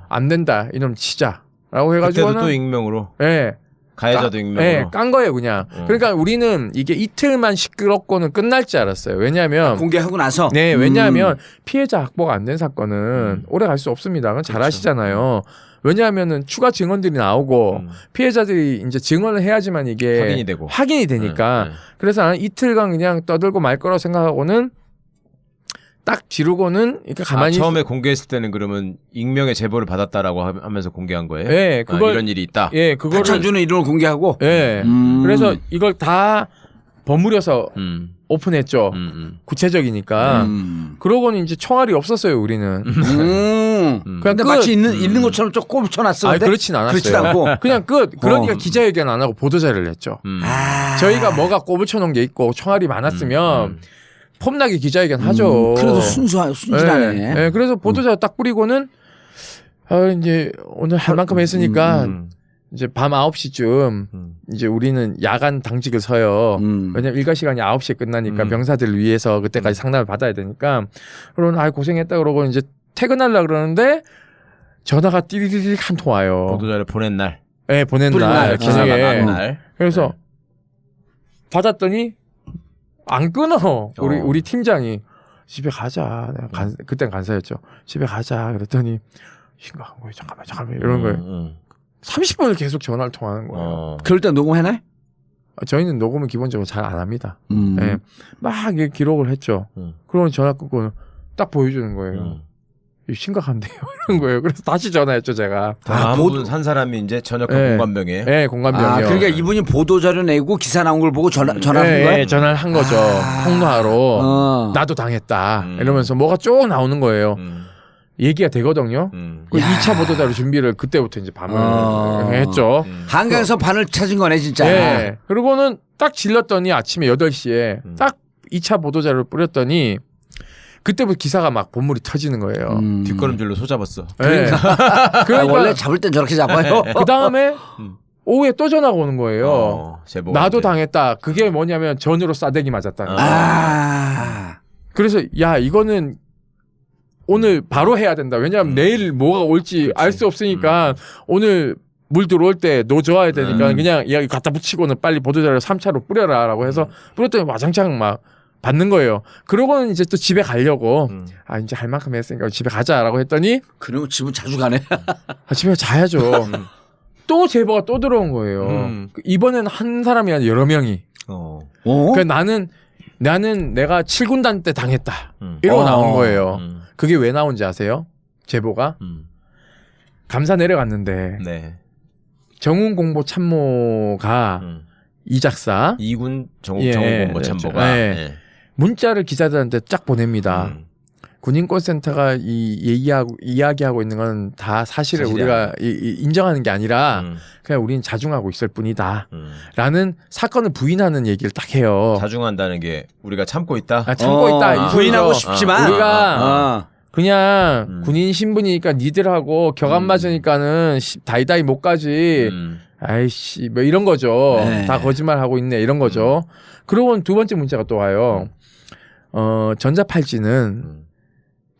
안 된다. 이놈 치자라고 그때도 해가지고는 또 익명으로. 예. 가해자도 익명으로. 예, 깐 거예요, 그냥. 그러니까 우리는 이게 이틀만 시끄럽고는 끝날 줄 알았어요. 왜냐하면 공개하고 나서. 네, 왜냐하면 피해자 확보가 안 된 사건은 오래 갈 수 없습니다. 그건 잘 아시잖아요. 왜냐하면은 추가 증언들이 나오고 피해자들이 이제 증언을 해야지만 이게 확인이 되니까. 그래서 나는 이틀간 그냥 떠들고 말 거라고 생각하고는 딱 지르고는 이렇게 가만히 처음에 공개했을 때는 그러면 익명의 제보를 받았다라고 하면서 공개한 거예요? 예, 그걸 이런 일이 있다. 예, 그거를 박찬준의 이름을 공개하고. 예. 그래서 이걸 다 버무려서 오픈했죠. 구체적이니까. 그러고는 이제 총알이 없었어요, 우리는. 그런데 마치 있는 것처럼 좀 꼽쳐놨어. 아니, 그렇진 않았어요. 그렇진 않고. 그냥 끝. 그러니까 기자회견 안 하고 보도자료를 냈죠. 저희가 뭐가 꼽으쳐놓은 게 있고 총알이 많았으면 폼나게 기자회견 하죠. 그래도 순진하네. 네, 그래서 보도자료 딱 뿌리고는 이제 오늘 할 만큼 했으니까 이제 밤 9시쯤 이제 우리는 야간 당직을 서요. 왜냐면 일과 시간이 9시에 끝나니까 병사들을 위해서 그때까지 상담을 받아야 되니까. 그러면 고생했다 그러고 이제 퇴근하려고 그러는데 전화가 띠리리릭 한 통 와요. 보도자료 보낸 날. 네, 보낸 날. 저녁에. 날. 그래서 받았더니 안 끊어. 우리 팀장이 집에 가자. 내가 그땐 간사였죠. 집에 가자. 그랬더니 심각한 거예요. 잠깐만 이런 거예요. 30분을 계속 전화를 통화하는 거예요. 그럴 때 녹음해놔? 저희는 녹음을 기본적으로 잘 안 합니다. 네. 막 기록을 했죠. 그러면 전화 끊고 딱 보여주는 거예요. 이거 심각한데요? 이런 거예요. 그래서 다시 전화했죠, 제가. 아무분 산 사람이 이제 전역한 공관병이에요? 네, 공관병이요. 그러니까 이분이 보도자료 내고 기사 나온 걸 보고 전화한 거야? 네, 전화를 한 거죠. 폭로하러. 나도 당했다. 이러면서 뭐가 쭉 나오는 거예요. 얘기가 되거든요. 그 2차 보도자료 준비를 그때부터 이제 밤을 했죠. 한강에서 반을 찾은 거네, 진짜. 네. 그리고는 딱 질렀더니 아침에 8시에 딱 2차 보도자료를 뿌렸더니 그때부터 기사가 막 본물이 터지는 거예요. 뒷걸음질로 소잡았어. 네. 그러니까 원래 잡을 땐 저렇게 잡아요. 그 다음에 오후에 또 전화가 오는 거예요. 나도 당했다. 그게 뭐냐면 전으로 싸대기 맞았다는 거예요. 그래서 야 이거는 오늘 바로 해야 된다. 왜냐하면 내일 뭐가 올지 알 수 없으니까 오늘 물 들어올 때 노져야 되니까 그냥 이야기 갖다 붙이고는 빨리 보도자료 3차로 뿌려라라고 해서 뿌렸더니 와장창 막 받는 거예요. 그러고는 이제 또 집에 가려고 이제 할 만큼 했으니까 집에 가자라고 했더니 그리고 집은 자주 가네. 집에 자야죠. 또 제보가 또 들어온 거예요. 이번엔 한 사람이 아니라 여러 명이. 그러니까 나는 내가 7군단 때 당했다. 이러고 나온 거예요. 그게 왜 나온지 아세요? 제보가? 감사 내려갔는데 네. 정훈 공보 참모가 이 작사 2군 정훈공보 참모가 네. 문자를 기자들한테 쫙 보냅니다. 군인권센터가 이야기하고 있는 건 다 사실을 우리가 인정하는 게 아니라 그냥 우리는 자중하고 있을 뿐이다. 라는 사건을 부인하는 얘기를 딱 해요. 자중한다는 게 우리가 참고 있다? 참고 있다. 부인하고 싶지만 우리가 그냥 군인 신분이니까 니들하고 격안 맞으니까는 다이다이 못 가지. 아이씨 뭐 이런 거죠. 네. 다 거짓말하고 있네 이런 거죠. 그러고 두 번째 문자가 또 와요. 전자팔찌는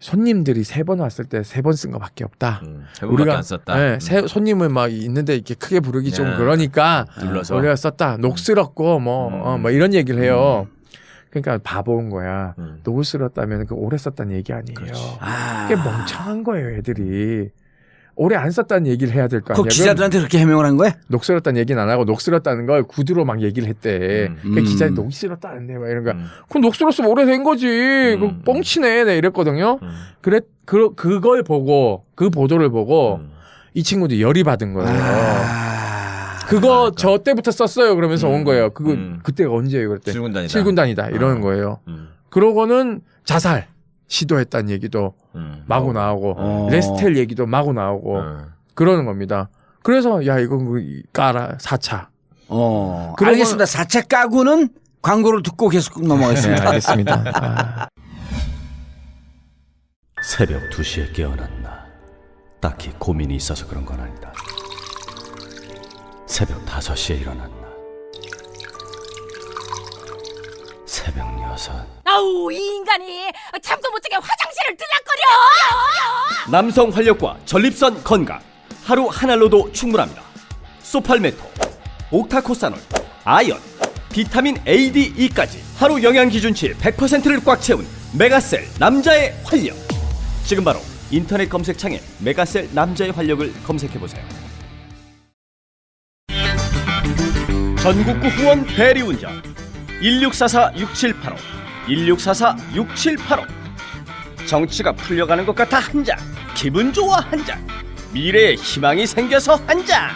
손님들이 3번 왔을 때 3번 쓴 거밖에 없다. 우리가 안 썼다. 네, 손님을 막 있는데 이렇게 크게 부르기 좀 그러니까 눌러서 우리가 썼다. 녹슬었고 뭐 이런 얘기를 해요. 그러니까 바보인 거야. 녹슬었다면 그 오래 썼다는 얘기 아니에요. 그게 멍청한 거예요, 애들이. 오래 안 썼다는 얘기를 해야 될 거 아니야. 그 기자들한테 그렇게 해명을 한 거야? 녹슬었다는 얘기는 안 하고 녹슬었다는 걸 구두로 막 얘기를 했대. 그러니까 기자들이 녹슬었다는데 막 이런 거. 그럼 녹슬었으면 오래된 거지. 그 뻥치네. 내가 이랬거든요. 그걸 보고 그 보도를 보고 이 친구들이 열이 받은 거예요. 그거 저 때부터 썼어요. 그러면서 온 거예요. 그때가 언제예요? 그랬더니 7군단이다. 이러는 거예요. 그러고는 자살 시도했다는 얘기도 마구 나오고 레스텔 얘기도 마구 나오고 그러는 겁니다. 그래서 야 이거 까라 4차. 알겠습니다. 4차 까고는 광고를 듣고 계속 넘어가겠습니다. 네, 알겠습니다. 새벽 2시에 깨어났나. 딱히 고민이 있어서 그런 건 아니다. 새벽 5시에 일어났나. 새벽 6. 아우 이 인간이 잠도 못 자게 화장실을 들락거려. 남성 활력과 전립선 건강 하루 한 알로도 충분합니다. 소팔메토, 옥타코사놀, 아연, 비타민 A, D, E까지 하루 영양 기준치 100%를 꽉 채운 메가셀 남자의 활력. 지금 바로 인터넷 검색창에 메가셀 남자의 활력을 검색해보세요. 전국구 후원 대리운전 1644-6785 1644-6785. 정치가 풀려가는 것 같아 한 장, 기분 좋아 한 장, 미래에 희망이 생겨서 한 장.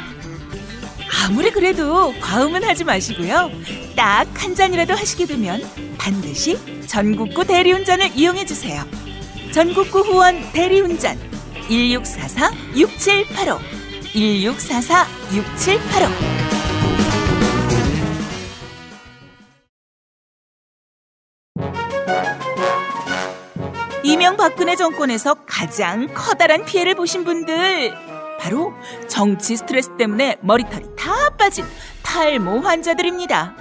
아무리 그래도 과음은 하지 마시고요. 딱 한 잔이라도 하시게 되면 반드시 전국구 대리운전을 이용해 주세요. 전국구 후원 대리운전 1644-6785 1644-6785. 이명박근혜 정권에서 가장 커다란 피해를 보신 분들, 바로 정치 스트레스 때문에 머리털이 다 빠진 탈모 환자들입니다.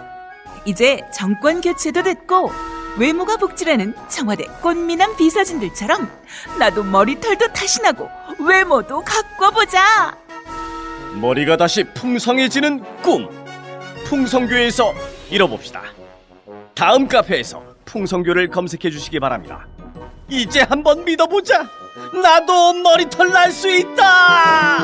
이제 정권 교체도 됐고 외모가 복지라는 청와대 꽃미남 비서진들처럼 나도 머리털도 다시 나고 외모도 가꿔보자. 머리가 다시 풍성해지는 꿈, 풍성교에서 이뤄봅시다. 다음 카페에서 풍성교를 검색해 주시기 바랍니다. 이제 한번 믿어보자. 나도 머리털 날 수 있다.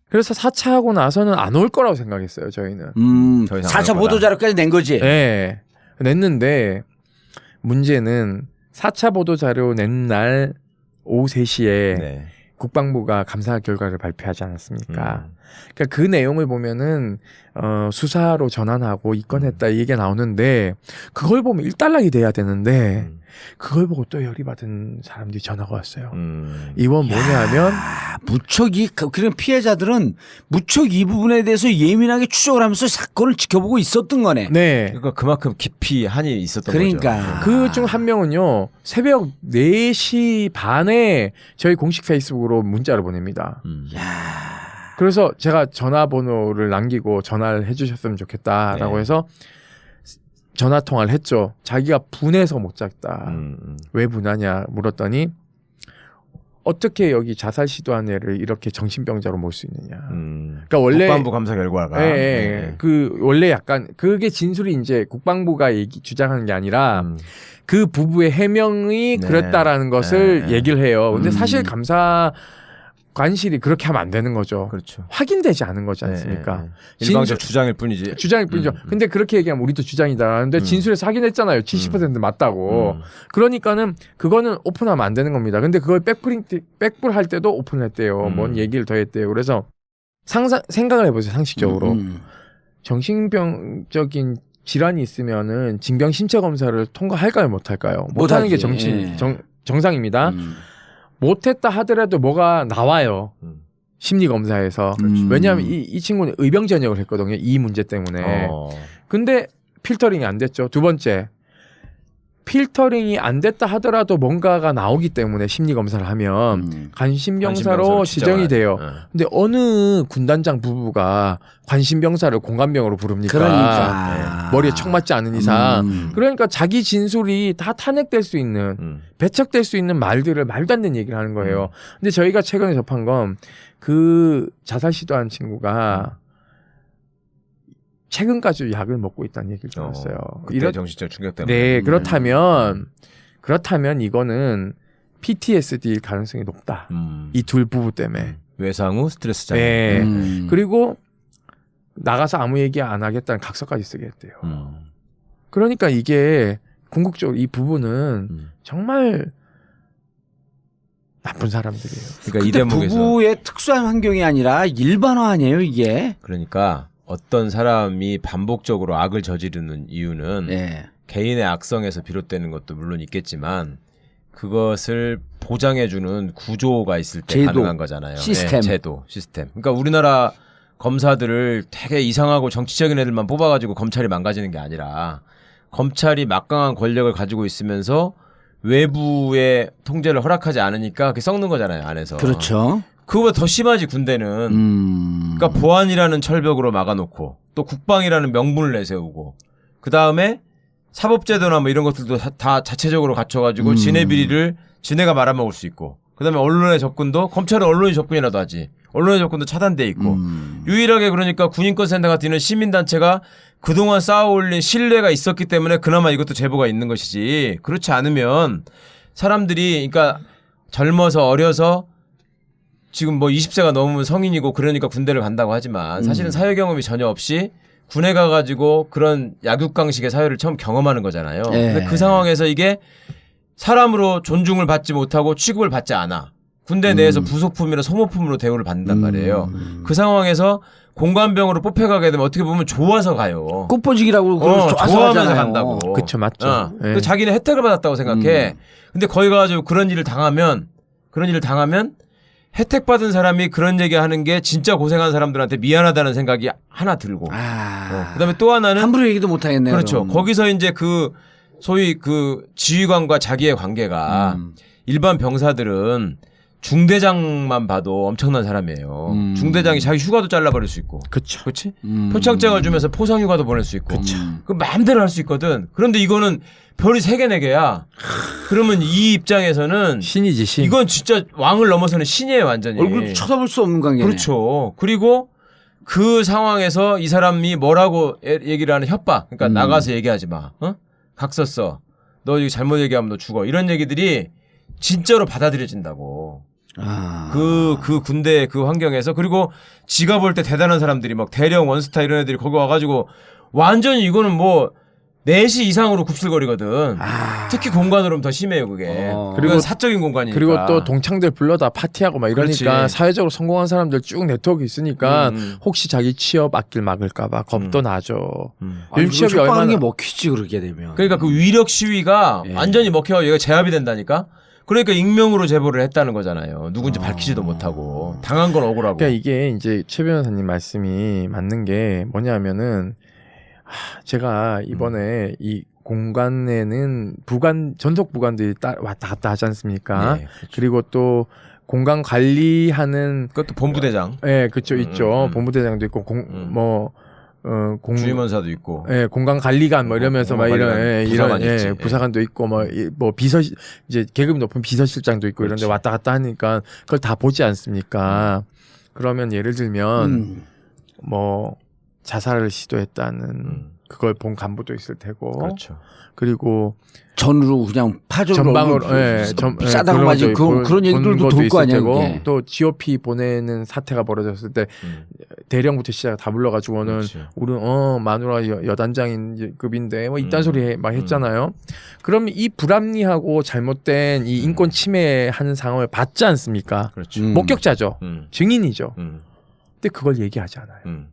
그래서 4차 하고 나서는 안 올 거라고 생각했어요, 저희는. 더 이상 4차 안 올 보도자료까지 낸 거지. 네. 냈는데 문제는 4차 보도자료 낸 날 오후 3시에 네. 국방부가 감사 결과를 발표하지 않았습니까? 그러니까 그 내용을 보면은 수사로 전환하고 입건했다 이 얘기가 나오는데 그걸 보면 일단락이 돼야 되는데 그걸 보고 또 열이 받은 사람들이 전화가 왔어요. 이건 뭐냐면 무척 그런 피해자들은 무척 이 부분에 대해서 예민하게 추적을 하면서 사건을 지켜보고 있었던 거네. 네. 그러니까 그만큼 깊이 한이 있었던 그러니까. 거죠. 그 중 한 명은요, 새벽 4시 반에 저희 공식 페이스북으로 문자를 보냅니다. 그래서 제가 전화번호를 남기고 전화를 해주셨으면 좋겠다라고 네. 해서 전화 통화를 했죠. 자기가 분해서 못 잤다. 왜 분하냐 물었더니 어떻게 여기 자살 시도한 애를 이렇게 정신병자로 몰 수 있느냐. 그러니까 원래 국방부 감사 결과가. 예, 네. 그 원래 약간 그게 진술이 이제 국방부가 주장하는 게 아니라 그 부부의 해명이 네. 그랬다라는 것을 네. 얘기를 해요. 근데 사실 감사관실이 그렇게 하면 안 되는 거죠. 그렇죠. 확인되지 않은 거지 않습니까? 일방적 주장일 뿐이지. 주장일 뿐이죠. 근데 그렇게 얘기하면 우리도 주장이다. 근데 진술에서 확인했잖아요. 70% 맞다고. 그러니까는 그거는 오픈하면 안 되는 겁니다. 근데 그걸 백불할 때도 오픈했대요. 뭔 얘기를 더 했대요. 그래서 생각을 해보세요. 상식적으로. 정신병적인 질환이 있으면은 징병 신체 검사를 통과할까요, 못할까요? 못하는 게 정상입니다. 못했다 하더라도 뭐가 나와요. 심리 검사에서. 왜냐하면 이 친구는 의병 전역을 했거든요. 이 문제 때문에. 근데 필터링이 안 됐죠. 두 번째, 필터링이 안 됐다 하더라도 뭔가가 나오기 때문에 심리 검사를 하면 관심병사로 지정이 돼요. 근데 어느 군단장 부부가 관심병사를 공감병으로 부릅니까? 그러니까. 머리에 척 맞지 않은 이상. 그러니까 자기 진술이 다 탄핵될 수 있는, 배척될 수 있는 말들을 말도 안 되는 얘기를 하는 거예요. 근데 저희가 최근에 접한 건 그 자살 시도한 친구가 최근까지 약을 먹고 있다는 얘기를 들었어요. 그때 정신적 충격 때문에. 네, 그렇다면 이거는 PTSD일 가능성이 높다. 이 둘 부부 때문에. 외상 후 스트레스 장애. 네. 그리고 나가서 아무 얘기 안 하겠다는 각서까지 쓰게 했대요. 그러니까 이게 궁극적으로 이 부부는 정말 나쁜 사람들이에요. 그러니까 이 근데 대목에서 부부의 특수한 환경이 아니라 일반화 아니에요 이게? 그러니까 어떤 사람이 반복적으로 악을 저지르는 이유는 네. 개인의 악성에서 비롯되는 것도 물론 있겠지만 그것을 보장해주는 구조가 있을 때 제도, 가능한 거잖아요. 시스템. 네, 제도, 시스템. 그러니까 우리나라 검사들을 되게 이상하고 정치적인 애들만 뽑아가지고 검찰이 망가지는 게 아니라 검찰이 막강한 권력을 가지고 있으면서 외부의 통제를 허락하지 않으니까 그게 썩는 거잖아요, 안에서. 그렇죠. 그거보다 더 심하지, 군대는. 그러니까 보안이라는 철벽으로 막아놓고 또 국방이라는 명분을 내세우고 그 다음에 사법제도나 뭐 이런 것들도 다 자체적으로 갖춰가지고 지네 비리를 지네가 말아먹을 수 있고 그 다음에 언론의 접근도 검찰은 언론이 접근이라도 하지 언론의 접근도 차단돼 있고 유일하게 그러니까 군인권센터 같은 이런 시민단체가 그동안 쌓아올린 신뢰가 있었기 때문에 그나마 이것도 제보가 있는 것이지 그렇지 않으면 사람들이 그러니까 젊어서 어려서 지금 뭐 20세가 넘으면 성인이고 그러니까 군대를 간다고 하지만 사실은 사회 경험이 전혀 없이 군에 가가지고 그런 약육강식의 사회를 처음 경험하는 거잖아요. 예. 근데 그 상황에서 이게 사람으로 존중을 받지 못하고 취급을 받지 않아. 군대 내에서 부속품이나 소모품으로 대우를 받는단 말이에요. 그 상황에서 공관병으로 뽑혀가게 되면 어떻게 보면 좋아서 가요. 꽃보직이라고 좋아하면서 간다고. 그쵸, 맞죠. 예. 그 자기는 혜택을 받았다고 생각해. 근데 거기 가가지고 그런 일을 당하면 혜택 받은 사람이 그런 얘기하는 게 진짜 고생한 사람들한테 미안하다는 생각이 하나 들고. 그다음에 또 하나는 함부로 얘기도 못 하겠네요. 그렇죠. 그럼. 거기서 이제 그 소위 그 지휘관과 자기의 관계가 일반 병사들은 중대장만 봐도 엄청난 사람이에요. 중대장이 자기 휴가도 잘라버릴 수 있고. 그쵸. 그렇지? 표창장을 주면서 포상 휴가도 보낼 수 있고. 그 마음대로 할 수 있거든. 그런데 이거는 별이 3개 4개야. 그러면 이 입장에서는 신이지, 신. 이건 진짜 왕을 넘어서는 신이에요, 완전히. 얼굴 쳐다볼 수 없는 관계네. 그렇죠. 그리고 그 상황에서 이 사람이 뭐라고 얘기를 하는 협박. 그러니까 나가서 얘기하지 마. 어? 각 썼어. 너 이거 잘못 얘기하면 너 죽어. 이런 얘기들이 진짜로 받아들여진다고. 그 군대 그 환경에서. 그리고 지가 볼 때 대단한 사람들이 막 대령 원스타 이런 애들이 거기 와가지고 완전히 이거는 뭐 4시 이상으로 굽슬거리거든. 특히 공간으로는 더 심해요, 그게. 그리고 사적인 공간이니까. 그리고 또 동창들 불러다 파티하고 막 이러니까 그렇지. 사회적으로 성공한 사람들 쭉 네트워크 있으니까 혹시 자기 취업 앞길 막을까봐 겁도 나죠. 요즘 취업이 얼마나 얼마나 게 먹히지 그렇게 되면. 그러니까 그 위력 시위가 완전히 먹혀 얘가 제압이 된다니까. 그러니까 익명으로 제보를 했다는 거잖아요. 누군지 밝히지도 못하고 당한 건 억울하고. 그러니까 이게 이제 최 변호사님 말씀이 맞는 게 뭐냐면은 제가 이번에 이 공간에는 전속 부관들이 왔다 갔다 하지 않습니까? 네, 그렇죠. 그리고 또 공간 관리하는 그것도 본부대장. 네, 그렇죠, 있죠. 본부대장도 있고 주임원사도 있고. 예, 공간 관리관 뭐 이러면서 막 이런 공간관리관, 부사관 있지. 예, 부사관도 있고 뭐 비서 이제 계급이 높은 비서실장도 있고 이런데 그렇지. 왔다 갔다 하니까 그걸 다 보지 않습니까? 그러면 예를 들면 뭐 자살을 시도했다는 그걸 본 간부도 있을 테고. 그렇죠. 그리고 전으로 그냥 파전으로 전방으로 싸다고 맞은 그런 얘기들도 돌 거 아니야. 그게. 또 GOP 보내는 사태가 벌어졌을 때 대령부터 시작 다 불러가지고는 그렇지. 우리는 마누라 여단장인 급인데 뭐 이딴 소리 막 했잖아요. 그러면 이 불합리하고 잘못된 이 인권 침해하는 상황을 받지 않습니까? 그렇죠. 목격자죠. 증인이죠. 근데 그걸 얘기하지 않아요.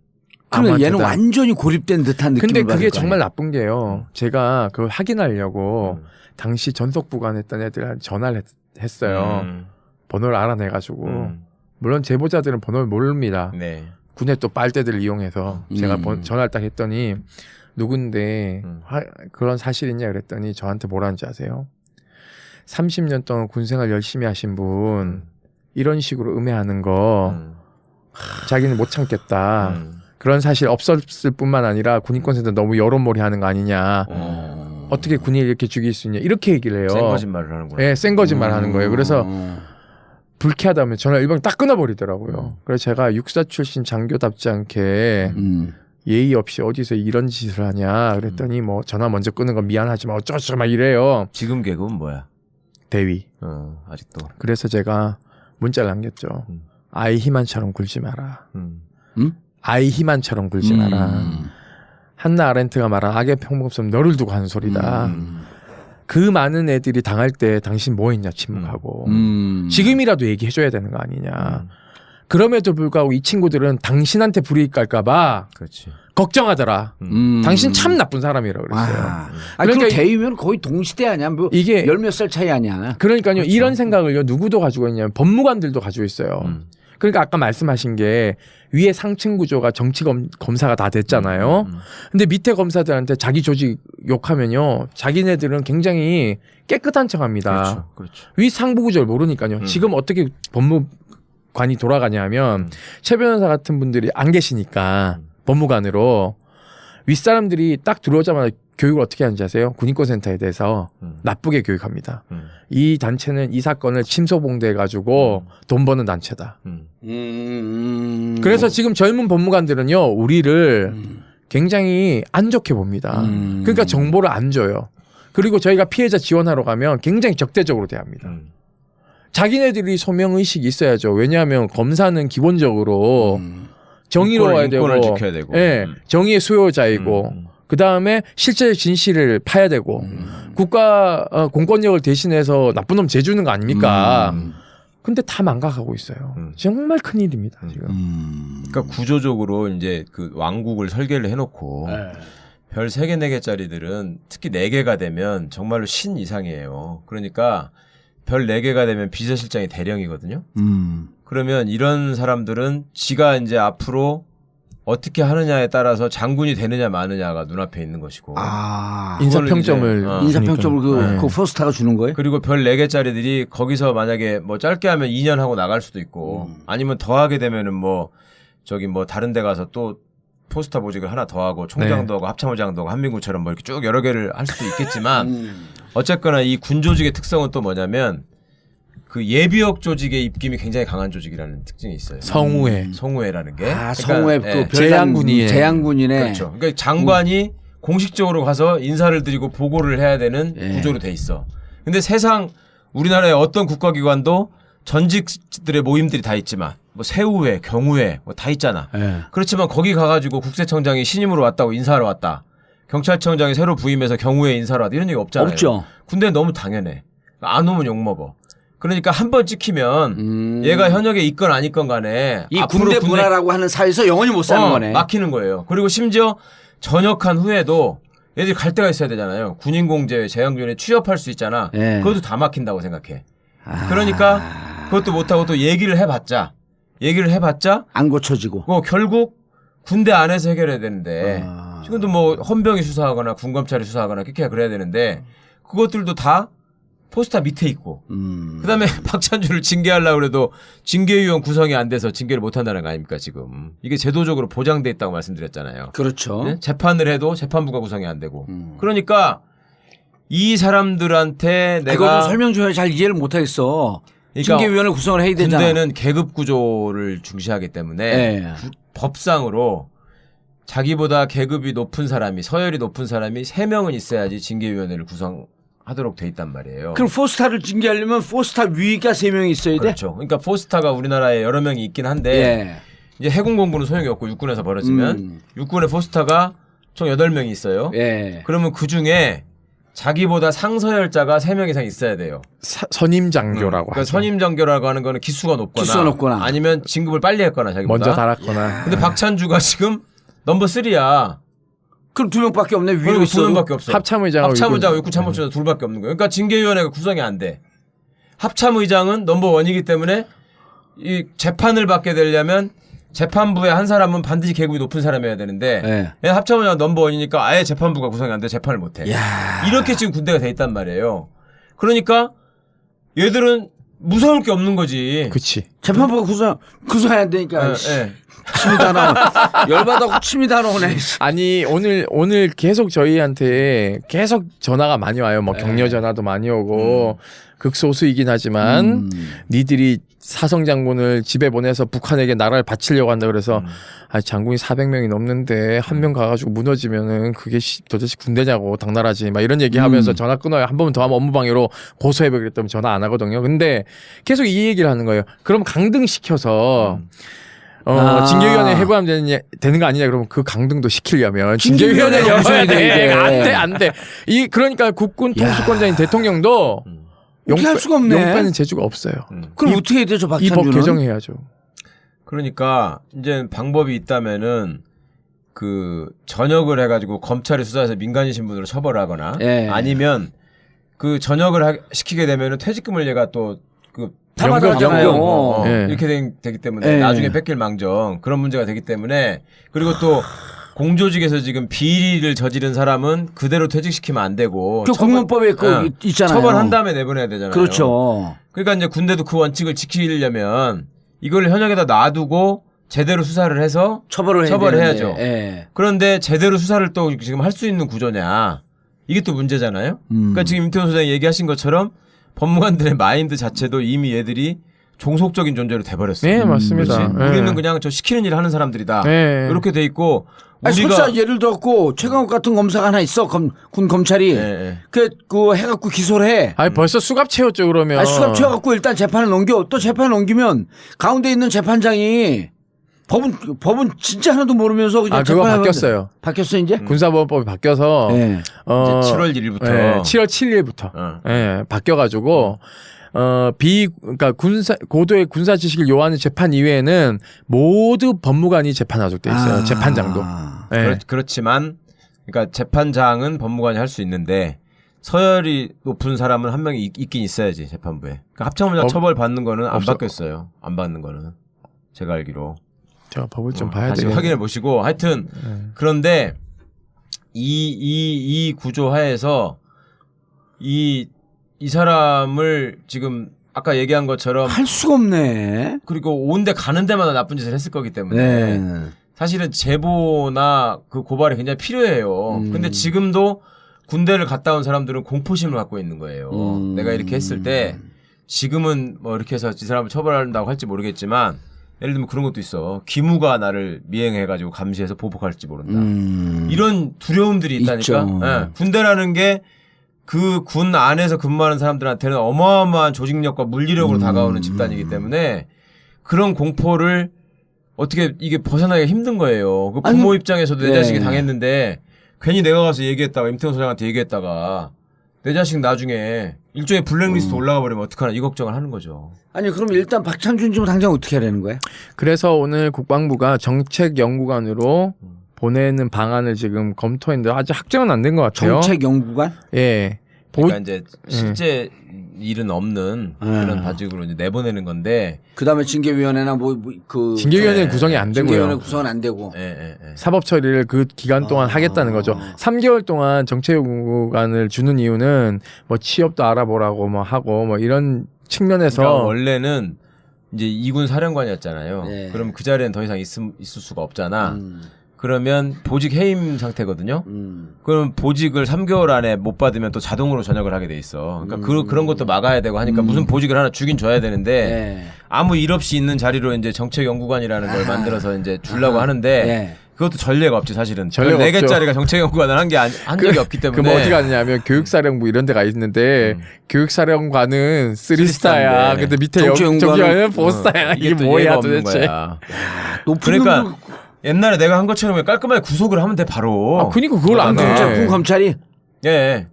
그러면 얘는 아무한테나. 완전히 고립된 듯한 느낌을 근데 받을 그게 거 정말 아니야. 나쁜 게요. 제가 그걸 확인하려고 당시 전속 부관했던 애들한테 전화를 했어요. 번호를 알아내가지고. 물론 제보자들은 번호를 모릅니다. 네. 군의 또 빨대들을 이용해서 제가 전화를 딱 했더니 누군데 그런 사실 있냐 그랬더니 저한테 뭐라는지 아세요? 30년 동안 군생활 열심히 하신 분 이런 식으로 음해하는 거 자기는 못 참겠다. 그런 사실 없었을 뿐만 아니라 군인권센터 너무 여론몰이 하는 거 아니냐. 어떻게 군인을 이렇게 죽일 수 있냐. 이렇게 얘기를 해요. 센 거짓말을 하는구나. 네, 센 거짓말 하는 거예요. 그래서 불쾌하다면 전화 일방 딱 끊어버리더라고요. 그래서 제가 육사 출신 장교답지 않게 예의 없이 어디서 이런 짓을 하냐 그랬더니 뭐 전화 먼저 끊는 건 미안하지만 어쩌고저쩌고 막 이래요. 지금 계급은 뭐야? 대위. 아직도. 그래서 제가 문자를 남겼죠. 아이 희만처럼 굴지 마라. 아이 희만처럼 굴지 마라. 한나 아렌트가 말한 악의 평범성 너를 두고 하는 소리다. 그 많은 애들이 당할 때 당신 뭐 했냐 침묵하고. 지금이라도 얘기해줘야 되는 거 아니냐. 그럼에도 불구하고 이 친구들은 당신한테 불이익 갈까봐 그렇지. 걱정하더라. 당신 참 나쁜 사람이라고 그랬어요. 아니 그러니까 그럼 대위면 거의 동시대 아니야? 뭐 이게 열 몇 살 차이 아니야? 그러니까요. 그렇죠. 이런 생각을요. 누구도 가지고 있냐면 법무관들도 가지고 있어요. 그러니까 아까 말씀하신 게 위에 상층 구조가 정치 검사가 다 됐잖아요. 근데 밑에 검사들한테 자기 조직 욕하면요. 자기네들은 굉장히 깨끗한 척합니다. 그렇죠. 그렇죠. 위 상부 구조를 모르니까요. 지금 어떻게 법무관이 돌아가냐면 최 변호사 같은 분들이 안 계시니까 법무관으로 윗사람들이 딱 들어오자마자 교육을 어떻게 하는지 아세요? 군인권센터에 대해서 나쁘게 교육합니다. 이 단체는 이 사건을 침소봉대해가지고 돈 버는 단체다. 그래서 지금 젊은 법무관들은요, 우리를 굉장히 안 좋게 봅니다. 그러니까 정보를 안 줘요. 그리고 저희가 피해자 지원하러 가면 굉장히 적대적으로 대합니다. 자기네들이 소명의식이 있어야죠. 왜냐하면 검사는 기본적으로 정의로워야 되고, 인권을 지켜야 되고. 예, 정의의 수요자이고, 그 다음에 실제 진실을 파야 되고, 국가 공권력을 대신해서 나쁜 놈 재주는 거 아닙니까? 근데 다 망각하고 있어요. 정말 큰일입니다, 지금. 그러니까 구조적으로 이제 그 왕국을 설계를 해놓고 별 3개, 4개짜리들은 특히 4개가 되면 정말로 신 이상이에요. 그러니까 별 4개가 되면 비서실장이 대령이거든요. 그러면 이런 사람들은 지가 이제 앞으로 어떻게 하느냐에 따라서 장군이 되느냐 마느냐가 눈앞에 있는 것이고. 인사평점을. 인사평점을 그 포스타가 주는 거예요? 그리고 별 4개짜리들이 거기서 만약에 뭐 짧게 하면 2년 하고 나갈 수도 있고 아니면 더 하게 되면은 뭐 저기 뭐 다른 데 가서 또 포스타 보직을 하나 더 하고 총장도 하고 합참의장도 하고 한민구처럼 뭐 이렇게 쭉 여러 개를 할 수도 있겠지만 어쨌거나 이 군 조직의 특성은 또 뭐냐면 그 예비역 조직의 입김이 굉장히 강한 조직이라는 특징이 있어요. 성우회라는 게. 성우회 그 재향군이에요. 재향군이네. 그렇죠. 그러니까 장관이 공식적으로 가서 인사를 드리고 보고를 해야 되는 구조로 돼 있어. 근데 세상 우리나라의 어떤 국가기관도 전직들의 모임들이 다 있지만 뭐 세우회, 경우회 뭐 다 있잖아. 그렇지만 거기 가가지고 국세청장이 신임으로 왔다고 인사하러 왔다. 경찰청장이 새로 부임해서 경우회 인사로 왔다. 이런 얘기 없잖아요. 없죠. 군대는 너무 당연해. 안 오면 욕먹어. 그러니까 한 번 찍히면 얘가 현역에 있건 아니건 간에 이 군대 문화라고 하는 사회에서 영원히 못 사는 거네. 막히는 거예요. 그리고 심지어 전역한 후에도 얘들이 갈 데가 있어야 되잖아요. 군인공제, 재향군에 취업할 수 있잖아. 그것도 다 막힌다고 생각해. 그러니까 그것도 못하고 또 얘기를 해봤자 안 고쳐지고. 결국 군대 안에서 해결해야 되는데 지금도 뭐 헌병이 수사하거나 군검찰이 수사하거나 그렇게 그래야 되는데 그것들도 다 포스타 밑에 있고 그다음에 박찬주를 징계하려고 해도 징계위원 구성이 안 돼서 징계를 못 한다는 거 아닙니까 지금. 이게 제도적으로 보장돼 있다고 말씀드렸잖아요. 그렇죠. 네? 재판을 해도 재판부가 구성이 안 되고. 그러니까 이 사람들한테 내가 그거 좀 설명 좀 잘 이해를 못 하겠어. 그러니까 징계위원회 구성을 해야 되잖아. 군대는 계급 구조를 중시하기 때문에 법상으로 자기보다 계급이 높은 사람이 서열이 높은 사람이 3명은 있어야지 징계위원회를 구성하도록 돼 있단 말이에요. 그럼 포스타를 징계하려면 포스타 위가 3명이 있어야 돼? 그렇죠. 그러니까 포스타가 우리나라에 여러 명이 있긴 한데 이제 해군 공부는 소용이 없고 육군에서 벌어지면 육군의 포스타가 총 8명이 있어요. 그러면 그중에 자기보다 상서열자가 3명 이상 있어야 돼요. 선임장교라고 그러니까 하죠. 선임장교라고 하는 거는 기수가 높거나 아니면 진급을 빨리 했거나 자기보다. 먼저 달았거나. 근데 박찬주가 지금 넘버 3야. 그럼 2명밖에 없네. 위로 그리고 있어. 2명밖에 없어. 합참의장하고 육군 참모총장 2밖에 없는 거예요. 그러니까 징계위원회가 구성이 안 돼. 합참의장은 넘버 1이기 때문에 이 재판을 받게 되려면 재판부에 한 사람은 반드시 계급이 높은 사람이어야 되는데 합참의장 넘버 1이니까 아예 재판부가 구성이 안 돼. 재판을 못 해. 이렇게 지금 군대가 돼 있단 말이에요. 그러니까 얘들은 무서울 게 없는 거지. 그치. 재판부가 구성해야 되니까. 침이 다 나와. 열받아고 침이 다 나오네. 아니 오늘 계속 저희한테 계속 전화가 많이 와요. 뭐 격려 전화도 많이 오고 극소수이긴 하지만 니들이 사성 장군을 집에 보내서 북한에게 나라를 바치려고 한다 그래서 아 장군이 400명이 넘는데 한 명 가가지고 무너지면은 그게 도대체 군대냐고 당나라지 막 이런 얘기하면서 전화 끊어요. 한 번 더 하면 업무방해로 고소해버 그랬더니 전화 안 하거든요. 근데 계속 이 얘기를 하는 거예요. 그럼 강등시켜서 징계위원회 해부하면 되는 거 아니냐 그러면 그 강등도 시키려면 징계위원회를 열어야 돼. 안 돼. 그러니까 국군 통수권자인 대통령도 할 수가 없네. 용빼는 재주가 없어요. 그럼 어떻게 해야 되죠, 이 박찬주는? 법 개정해야죠. 그러니까 이제 방법이 있다면은 그 전역을 해가지고 검찰이 수사해서 민간인 신분으로 처벌하거나 아니면 그 전역을 시키게 되면은 퇴직금을 얘가 또 그 다 받아가잖아요. 이렇게 되기 때문에 나중에 뺏길 망정 그런 문제가 되기 때문에 그리고 또 공조직에서 지금 비리를 저지른 사람은 그대로 퇴직시키면 안 되고 그 공문법에 있잖아요. 처벌한 다음에 내보내야 되잖아요. 그렇죠. 그러니까 이제 군대도 그 원칙을 지키려면 이걸 현역에다 놔두고 제대로 수사를 해서 처벌을 해야죠. 되는데, 그런데 제대로 수사를 또 지금 할 수 있는 구조냐? 이게 또 문제잖아요. 그러니까 지금 임태훈 소장이 얘기하신 것처럼 법무관들의 마인드 자체도 이미 얘들이 종속적인 존재로 돼버렸어요. 네, 맞습니다. 그렇지? 네. 우리는 그냥 저 시키는 일 하는 사람들이다. 네. 이렇게 돼 있고 아니, 우리가 설사 예를 들었고 최강욱 같은 검사가 하나 있어 군 검찰이 네. 그 해갖고 기소를 해. 아니 벌써 수갑 채웠죠 그러면. 아니, 수갑 채워갖고 일단 재판을 넘겨. 또 재판을 넘기면 가운데 있는 재판장이 법은 진짜 하나도 모르면서 그냥 그거 재판을 바뀌었어요. 바뀌었어 이제? 군사법원법이 바뀌어서 네. 이제 7월 1일부터 7월 7일부터 어. 바뀌어가지고 그러니까 고도의 군사 지식을 요하는 재판 이외에는 모두 법무관이 재판하도록 돼 있어요. 재판장도. 예. 그렇지만 그러니까 재판장은 법무관이 할 수 있는데 서열이 높은 사람은 한 명이 있긴 있어야지 재판부에. 그러니까 합창범죄 처벌 받는 거는 안 바뀌었어요. 안 받는 거는 제가 알기로. 제가 법을 좀 봐야 다시 돼요. 확인해 보시고 하여튼 그런데 이 구조 하에서 이 사람을 지금 아까 얘기한 것처럼 할 수가 없네. 그리고 온데 가는 데마다 나쁜 짓을 했을 거기 때문에 네. 사실은 제보나 그 고발이 굉장히 필요해요. 근데 지금도 군대를 갔다 온 사람들은 공포심을 갖고 있는 거예요. 내가 이렇게 했을 때 지금은 뭐 이렇게 해서 이 사람을 처벌한다고 할지 모르겠지만 예를 들면 그런 것도 있어. 기무가 나를 미행해가지고 감시해서 보복할지 모른다. 이런 두려움들이 있다니까. 있죠. 예. 군대라는 게 그 군 안에서 근무하는 사람들한테는 어마어마한 조직력과 물리력으로 다가오는 집단이기 때문에 그런 공포를 어떻게 이게 벗어나기가 힘든 거예요. 그 부모 입장에서도 내 자식이 당했는데 괜히 내가 가서 얘기했다가 임태훈 소장한테 얘기했다가 내 자식 나중에 일종의 블랙리스트 올라가 버리면 어떡하나 이 걱정을 하는 거죠. 아니 그럼 일단 박창준 좀 당장 어떻게 하려는 거야? 그래서 오늘 국방부가 정책연구관으로 보내는 방안을 지금 검토했는데 아직 확정은 안 된 것 같아요. 정책연구관? 예. 그러니까 이제 실제 일은 없는 그런 바직으로 이제 내보내는 건데 그다음에 징계위원회나 징계위원회 구성이 안 되고요. 징계위원회 구성은 안 되고. 사법 처리를 그 기간 동안 하겠다는 거죠. 3개월 동안 정책연구관을 주는 이유는 뭐 취업도 알아보라고 뭐 하고 뭐 이런 측면에서 그러니까 원래는 이제 2군 사령관이었잖아요. 네. 그럼 그 자리에는 더 이상 있을 수가 없잖아. 그러면 보직 해임 상태거든요. 그럼 보직을 3개월 안에 못 받으면 또 자동으로 전역을 하게 돼 있어. 그러니까 그런 것도 막아야 되고 하니까 무슨 보직을 하나 주긴 줘야 되는데 네. 아무 일 없이 있는 자리로 이제 정책연구관이라는 걸 만들어서 이제 주려고 하는데 네. 그것도 전례가 없지 사실은. 전례가 4개짜리가 정책연구관을 한 적이 없기 때문에. 그뭐 어디 갔냐면 교육사령부 이런 데가 있는데 교육사령관은 3스타야. 근데 밑에 정치연구관은 4스타야. 이게 뭐야 도대체. 높은 그러니까 옛날에 내가 한 것처럼 깔끔하게 구속을 하면 돼 바로. 그러니까 그걸 안 해. 군 검찰이? 예.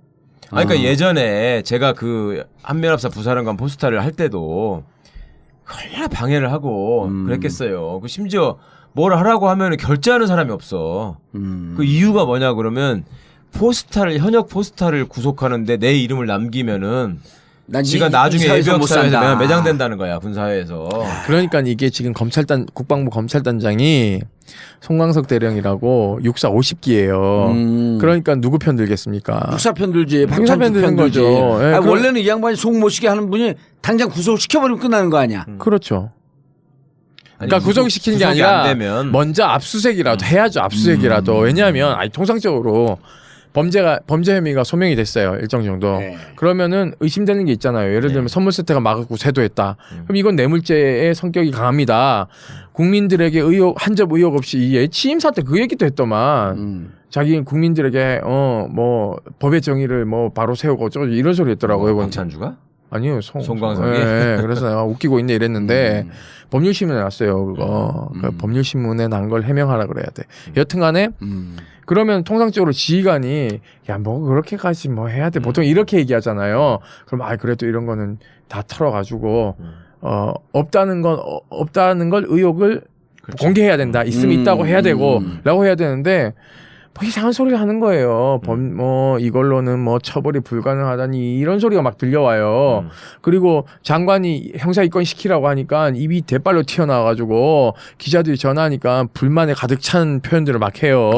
그러니까 예전에 제가 그 한미연합사 부사령관 포스타를 할 때도 얼마나 방해를 하고 그랬겠어요. 그 심지어 뭘 하라고 하면 결제하는 사람이 없어. 그 이유가 뭐냐 그러면 현역 포스타를 구속하는데 내 이름을 남기면은 지가 나중에 예비역사에서 매장된다는 거야 군사회에서. 그러니까 이게 지금 국방부 검찰단장이 송광석 대령이라고 육사 50기예요. 그러니까 누구 편 들겠습니까? 육사 편 들지. 육사 편 드는 거죠. 예, 아니, 원래는 이 양반이 속 못 쉬게 하는 분이 당장 구속을 시켜버리면 끝나는 거 아니야. 그렇죠. 그러니까 아니, 구속시키는 게 구속이 아니라 안 되면 먼저 압수수색이라도 해야죠. 압수수색이라도. 왜냐하면 통상적으로 범죄 혐의가 소명이 됐어요. 일정 정도. 네. 그러면은 의심되는 게 있잖아요. 예를 들면 선물 세트가 막았고 세도했다. 그럼 이건 뇌물죄의 성격이 강합니다. 국민들에게 한점 의혹 없이 이 취임 사태 그 얘기도 했더만 자기 국민들에게 뭐 법의 정의를 뭐 바로 세우고 어쩌고 이런 소리 했더라고요. 강찬주가? 아니요. 송광석이? 네, 그래서 내가 웃기고 있네 이랬는데 법률신문에 났어요. 그거. 그 법률신문에 난 걸 해명하라 그래야 돼. 여튼간에 그러면 통상적으로 지휘관이 야 뭐 그렇게까지 뭐 해야 돼 보통 이렇게 얘기하잖아요. 그럼 그래도 이런 거는 다 털어가지고 없다는 걸 의혹을 그렇죠. 공개해야 된다. 있으면 있다고 해야 되고라고 해야 되는데 뭐 이상한 소리를 하는 거예요. 뭐 이걸로는 뭐 처벌이 불가능하다니 이런 소리가 막 들려와요. 그리고 장관이 형사 입건 시키라고 하니까 입이 대빨로 튀어나와가지고 기자들이 전화하니까 불만에 가득 찬 표현들을 막 해요.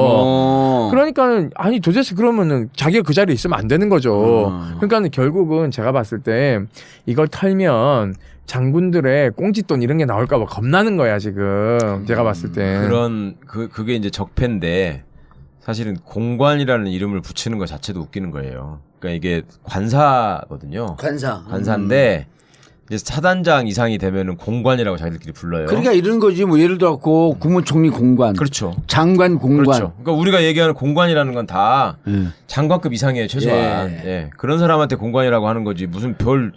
그러니까는 도대체 그러면은 자기가 그 자리에 있으면 안 되는 거죠. 그러니까는 결국은 제가 봤을 때 이걸 털면 장군들의 꽁짓돈 이런 게 나올까 봐 겁나는 거야 지금 제가 봤을 때. 그게 이제 적폐인데. 사실은 공관이라는 이름을 붙이는 것 자체도 웃기는 거예요. 그러니까 이게 관사거든요. 관사인데 이제 사단장 이상이 되면은 공관이라고 자기들끼리 불러요. 그러니까 이런 거지 뭐 예를 들어갖고 국무총리 공관, 그렇죠. 장관 공관. 그렇죠. 그러니까 우리가 얘기하는 공관이라는 건 다 장관급 이상이에요 최소한. 예. 예. 그런 사람한테 공관이라고 하는 거지 무슨 별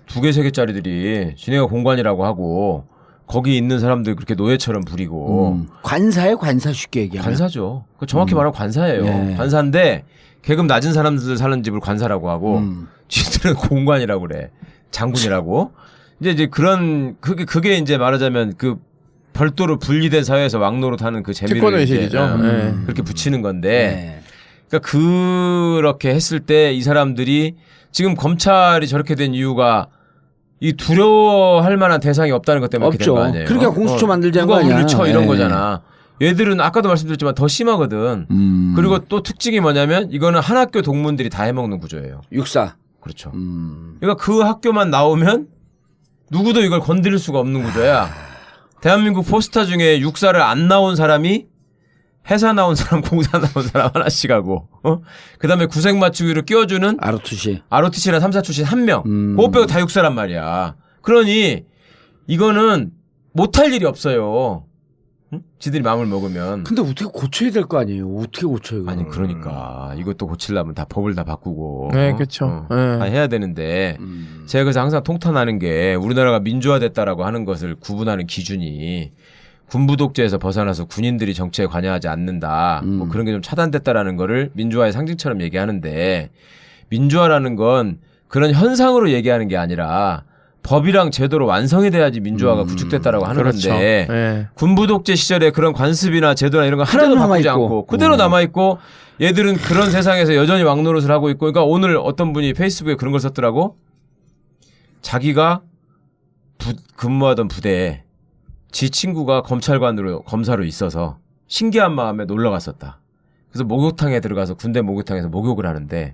2개 3개짜리들이 지네가 공관이라고 하고 거기 있는 사람들 그렇게 노예처럼 부리고 관사에 관사 쉽게 얘기하면. 관사죠. 정확히 말하면 관사예요. 예. 관사인데 계급 낮은 사람들 사는 집을 관사라고 하고 지들은 공관이라고 그래. 장군이라고. 이제 그런 그게 이제 말하자면 그 별도로 분리된 사회에서 왕노릇하는 그 재미를 특권의식이죠. 네. 그렇게 붙이는 건데. 그러니까 그렇게 했을 때 이 사람들이 지금 검찰이 저렇게 된 이유가 이 두려워할 만한 대상이 없다는 것 때문에 그렇게 된 거 아니에요. 그러니까 공수처 만들자는 거 누가 아니야. 우리를 쳐 이런 예. 거잖아. 얘들은 아까도 말씀드렸지만 더 심하거든. 그리고 또 특징이 뭐냐면 이거는 한 학교 동문들이 다 해먹는 구조예요. 육사. 그렇죠. 그러니까 그 학교만 나오면 누구도 이걸 건드릴 수가 없는 구조야. 대한민국 포스타 중에 육사를 안 나온 사람이 회사 나온 사람, 공사 나온 사람 하나씩 하고, 그다음에 구색 맞추기로 끼워주는 ROTC나 3사 출신 1명. 그거 빼고 다 육사란 말이야. 그러니 이거는 못할 일이 없어요. 응? 지들이 마음을 먹으면. 근데 어떻게 고쳐야 될 거 아니에요? 어떻게 고쳐요? 아니 그러니까 이것도 고치려면 다 법을 다 바꾸고 네, 그렇죠. 다 해야 되는데 제가 그래서 항상 통탄하는 게 우리나라가 민주화됐다라고 하는 것을 구분하는 기준이 군부 독재에서 벗어나서 군인들이 정치에 관여하지 않는다. 뭐 그런 게 좀 차단됐다라는 거를 민주화의 상징처럼 얘기하는데 민주화라는 건 그런 현상으로 얘기하는 게 아니라 법이랑 제도로 완성이 돼야지 민주화가 구축됐다라고 하는 그렇죠. 건데 네. 군부 독재 시절에 그런 관습이나 제도나 이런 거 하나도 바꾸지 않고 그대로 남아있고 얘들은 그런 세상에서 여전히 왕노릇을 하고 있고 그러니까 오늘 어떤 분이 페이스북에 그런 걸 썼더라고. 자기가 근무하던 부대에 지 친구가 검사로 있어서 신기한 마음에 놀러 갔었다. 그래서 목욕탕에 들어가서 군대 목욕탕에서 목욕을 하는데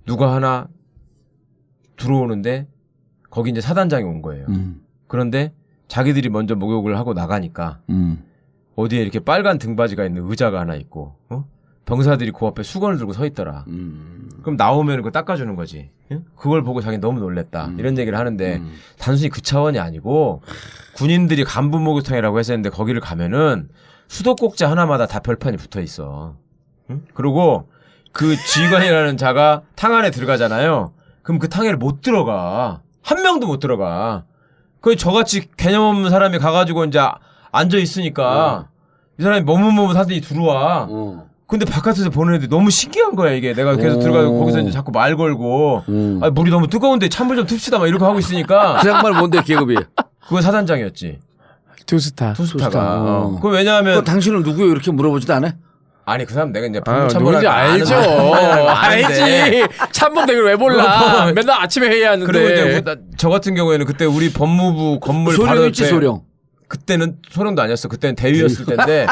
누가 하나 들어오는데 거기 이제 사단장이 온 거예요. 그런데 자기들이 먼저 목욕을 하고 나가니까 어디에 이렇게 빨간 등받이가 있는 의자가 하나 있고 병사들이 그 앞에 수건을 들고 서 있더라. 그럼 나오면 그거 닦아주는 거지. 그걸 보고 자기는 너무 놀랬다. 이런 얘기를 하는데 단순히 그 차원이 아니고 군인들이 간부 목욕탕이라고 했었는데 거기를 가면은 수도꼭지 하나마다 다 별판이 붙어 있어. 그리고 그 지휘관이라는 자가 탕 안에 들어가잖아요. 그럼 그 탕에 못 들어가. 한 명도 못 들어가. 거의 저같이 개념 없는 사람이 가가지고 이제 앉아 있으니까 이 사람이 머뭇머뭇하더니 들어와. 근데 바깥에서 보는 애들이 너무 신기한 거야 이게. 내가 계속 들어가고 거기서 이제 자꾸 말 걸고 아, 물이 너무 뜨거운데 찬물 좀 틉시다 막 이렇게 하고 있으니까. 그 양말 뭔데 계급이? 그건 사단장이었지. 투스타가. 그거 왜냐하면 당신은 누구요? 이렇게 물어보지도 않아? 아니 그 사람 내가 이제 누군지 알죠. 알지. 참모 대결 왜 몰라. 맨날 아침에 회의하는데. 그리고 이제 저 같은 경우에는 그때 우리 법무부 건물 바로 소령이지 옆에 소령. 그때는 소령도 아니었어. 그때는 대위였을 텐데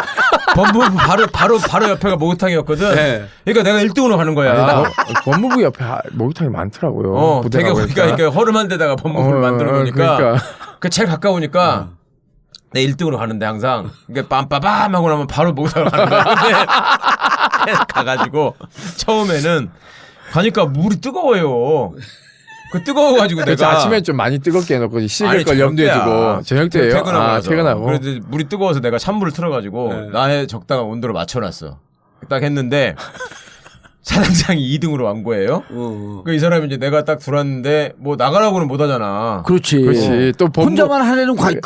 법무부 바로 옆에가 목욕탕이었거든. 네. 그러니까 내가 1등으로 가는 거야. 법무부 옆에 목욕탕이 많더라고요. 되게 보니까 이렇게 허름한 데다가 법무부를 만들어 놓으니까 그러니까. 그 제일 가까우니까 내 1등으로 가는데 항상 이게 빰빠밤 하고 나면 바로 목욕탕으로 가는 거야. 근데 가가지고 처음에는 가니까 물이 뜨거워요. 그 뜨거워가지고 그렇죠. 내가 아침에 좀 많이 뜨겁게 해놓고 식을 아니, 걸 염두에 저녁 때야. 두고 저녁 때예요. 퇴근하고. 그래도 물이 뜨거워서 내가 찬물을 틀어가지고 나의 적당한 온도로 맞춰놨어. 딱 했는데 사장장이 2등으로 간 거예요. 이 사람이 이제 내가 딱 들어왔는데 뭐 나가라고는 못 하잖아. 그렇지. 또 혼자만 하려는 법은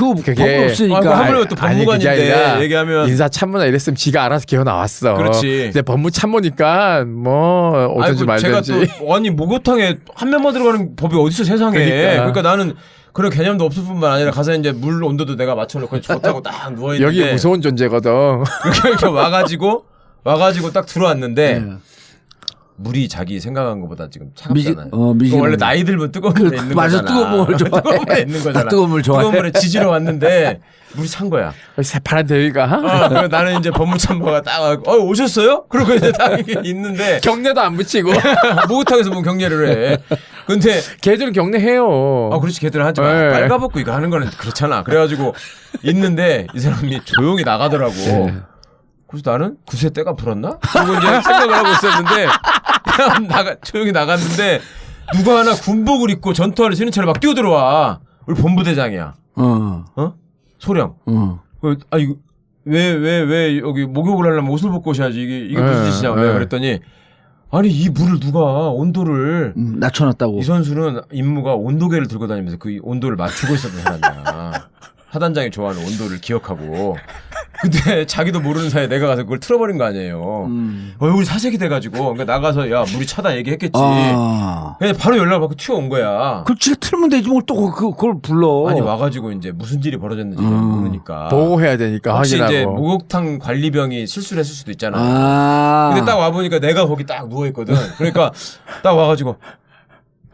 없으니까. 하물며 또 법무관인데 얘기하면 인사 참모나 이랬으면 지가 알아서 기어 나왔어. 그렇지. 근데 법무 참모니까 뭐 어쩐지 말든지. 제가 또 아니 목욕탕에 한 명만 들어가는 법이 어딨어 세상에. 그러니까 나는 그런 개념도 없을 뿐만 아니라 가서 이제 물 온도도 내가 맞춰놓고 좋다고 딱 누워 있는데 여기 무서운 존재거든. 이렇게 와가지고 딱 들어왔는데. 물이 자기 생각한 것보다 지금 차갑잖아요. 원래 나이 들면 뜨거운 물에 있는 맞아, 거잖아. 뜨거운 물을 좋아해. 뜨거운 물에 있는 거잖아. 뜨거운 물 좋아해. 뜨거운 물에 지지러 왔는데 물이 찬 거야. 새파란 대위가. 그래서 나는 이제 법무참모가 딱 오셨어요? 그러고 이제 딱 있는데 경례도 안 붙이고 목욕탕에서 뭐 경례를 해. 근데 걔들은 경례해요. 그렇지 걔들은 하지 마. 네. 빨가벗고 이거 하는 거는 그렇잖아. 그래가지고 있는데 이 사람이 조용히 나가더라고. 그래서 나는 그새 때가 불었나? 그리고 이제 생각을 하고 있었는데 그냥 조용히 나갔는데 누가 하나 군복을 입고 전투화를 신은 채로 막 뛰어들어와. 우리 본부대장이야. 소령. 아 이거 왜 여기 목욕을 하려면 옷을 벗고 오셔야지 이게 무슨 짓이냐 내가 그랬더니 아니 이 물을 누가 온도를 낮춰놨다고. 이 선수는 임무가 온도계를 들고 다니면서 그 온도를 맞추고 있었던 사람이야. 사단장이 좋아하는 온도를 기억하고. 근데 자기도 모르는 사이에 내가 가서 그걸 틀어버린 거 아니에요. 얼굴이 사색이 돼가지고 그러니까 나가서 야 물이 차다 얘기했겠지. 그냥 바로 연락 받고 튀어온 거야. 그걸 지가 틀면 되지 뭘 또 그걸 불러. 아니 와가지고 이제 무슨 일이 벌어졌는지 모르니까 보고해야 되니까 혹시 확인하고. 이제 목욕탕 관리병이 실수를 했을 수도 있잖아. 근데 딱 와보니까 내가 거기 딱 누워있거든. 그러니까 딱 와가지고